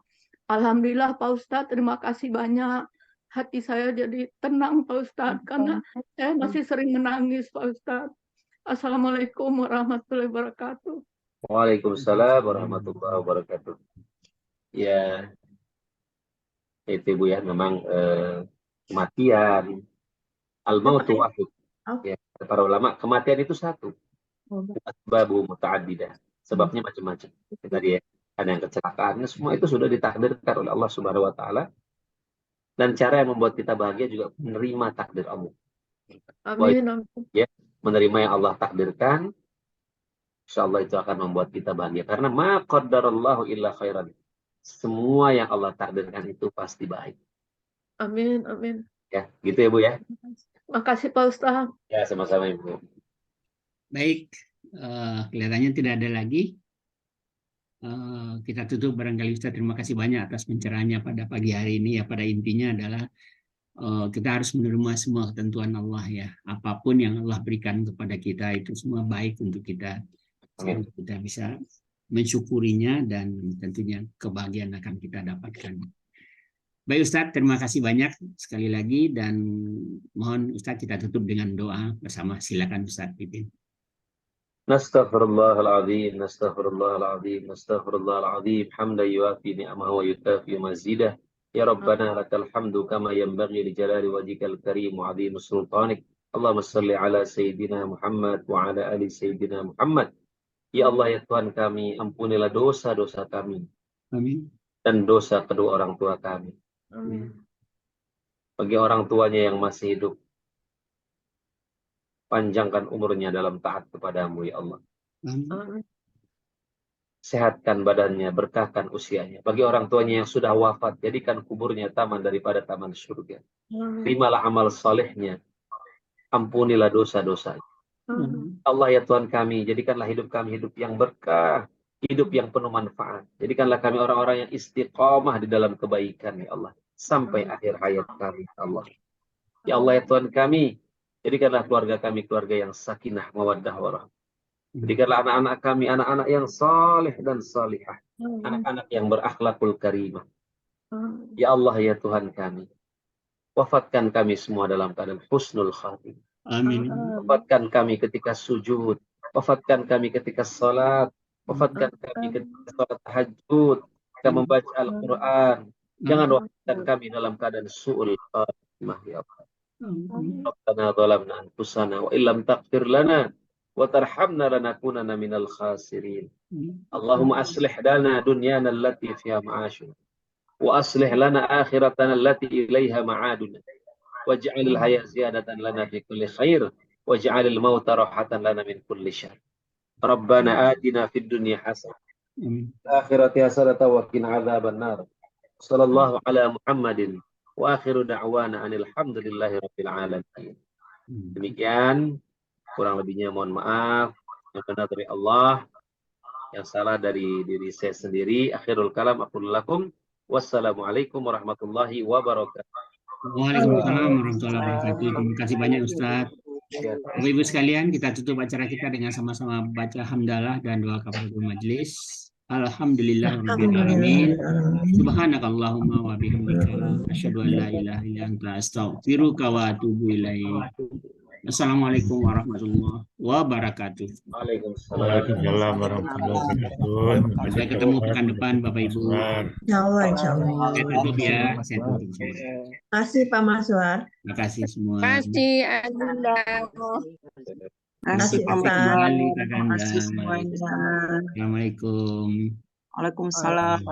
Alhamdulillah Pak Ustadz, terima kasih banyak. Hati saya jadi tenang Pak Ustadz, karena saya masih sering menangis Pak Ustadz. Assalamualaikum warahmatullahi wabarakatuh. Waalaikumsalam warahmatullahi wabarakatuh. Ya, itu Bu ya, memang kematian, al-mautu wahid. Ya, para ulama, kematian itu satu. Asbabu muta'addidah. Sebabnya macam-macam. Tadi ya, ada yang kecelakaan, semua itu sudah ditakdirkan oleh Allah Subhanahu wa taala. Dan cara yang membuat kita bahagia juga menerima takdir Allah. Amin. Ya, menerima yang Allah takdirkan, insyaallah itu akan membuat kita bahagia. Karena ma qaddarallahu illa khairan. Semua yang Allah takdirkan itu pasti baik. Amin. Ya, gitu ya Bu ya. Makasih Pak Ustadz. Ya, sama-sama Ibu. Baik, kelihatannya tidak ada lagi. Kita tutup barangkali Ustaz. Terima kasih banyak atas pencerahannya pada pagi hari ini. Ya, pada intinya adalah kita harus menerima semua ketentuan Allah ya. Apapun yang Allah berikan kepada kita itu semua baik untuk kita. Amin. Kita bisa mensyukurinya dan tentunya kebahagiaan akan kita dapatkan. Baik Ustadz, terima kasih banyak sekali lagi dan mohon Ustadz kita tutup dengan doa bersama. Silakan Ustadz pimpin. Nastaghfirullahaladzim, nastaghfirullahaladzim, nastaghfirullahaladzim, hamdan yuafi ni'amahu wa yutafi mazidah. Ya Rabbana lakal hamdu kama yanbaghi li jalali wajhikal karim wa 'azimi sultanik. Allahumma salli ala Sayyidina Muhammad wa ala ali Sayyidina Muhammad. Ya Allah ya Tuhan kami, ampunilah dosa-dosa kami Amin. dan dosa kedua orang tua kami. Amin. Bagi orang tuanya yang masih hidup, panjangkan umurnya dalam taat kepadamu ya Allah. Amin. Sehatkan badannya, berkahkan usianya. Bagi orang tuanya yang sudah wafat, jadikan kuburnya taman daripada taman surga. Terimalah amal salehnya, ampunilah dosa-dosanya. Allah ya Tuhan kami, jadikanlah hidup kami hidup yang berkah, hidup yang penuh manfaat. Jadikanlah kami orang-orang yang istiqomah di dalam kebaikan ya Allah, sampai akhir hayat kami ya Allah. Ya Allah ya Tuhan kami, jadikanlah keluarga kami keluarga yang sakinah, mawaddah, warahmah. Jadikanlah anak-anak kami anak-anak yang saleh dan salihah, anak-anak yang berakhlakul karimah. Ya Allah ya Tuhan kami, wafatkan kami semua dalam keadaan husnul khatimah. Amin. Wafatkan kami ketika sujud, wafatkan kami ketika salat, wafatkan kami ketika salat tahajud, ketika membaca Al-Quran. Jangan wafatkan kami dalam keadaan su'ul khatimah ya Allah. Rabbana zalamna anfusana wa illam taghfir lana wa tarhamna lanakunanna minal khasirin. Allahumma aslih lana dunyana allati fiha ma'ashuna wa aslih lana akhiratana allati ilaiha ma'aduna. Waj'alil hayata ziyadatan lana fi kulli khair waj'alil mauta rahatan lana min kulli syarr. Rabbana atina fid dunya hasanah wa akhirati hasanah wa qina adzaban nar. Sallallahu ala Muhammadin wa akhiru da'wana anil hamdulillahi rabbil alamin. Demikian, kurang lebihnya mohon maaf. Yang benar dari Allah, yang salah dari diri saya sendiri. Akhirul kalam aqul lakum wassalamualaikum warahmatullahi wabarakatuh. Waalaikumsalam warahmatullahi wabarakatuh. Terima kasih banyak Ustadz. Bapak Ibu sekalian, kita tutup acara kita dengan sama-sama baca hamdalah dan doa kafaratul majelis. Alhamdulillahirabbil alamin. Subhanakallahumma wa bihamdika asyhadu an la ilaha illa anta astaghfiruka wa atubu ilaik. Assalamualaikum warahmatullahi wabarakatuh. Waalaikumsalam warahmatullahi wabarakatuh. Sampai ketemu pekan depan Bapak Ibu. Insyaallah. Saya tutup ya. Saya tutup. Terima kasih Pak Maswar. Terima kasih semua. Kasih Anda. Kasih Pak kembali Kak Terima kasih Ganda. semuanya. Assalamualaikum. Waalaikumsalam.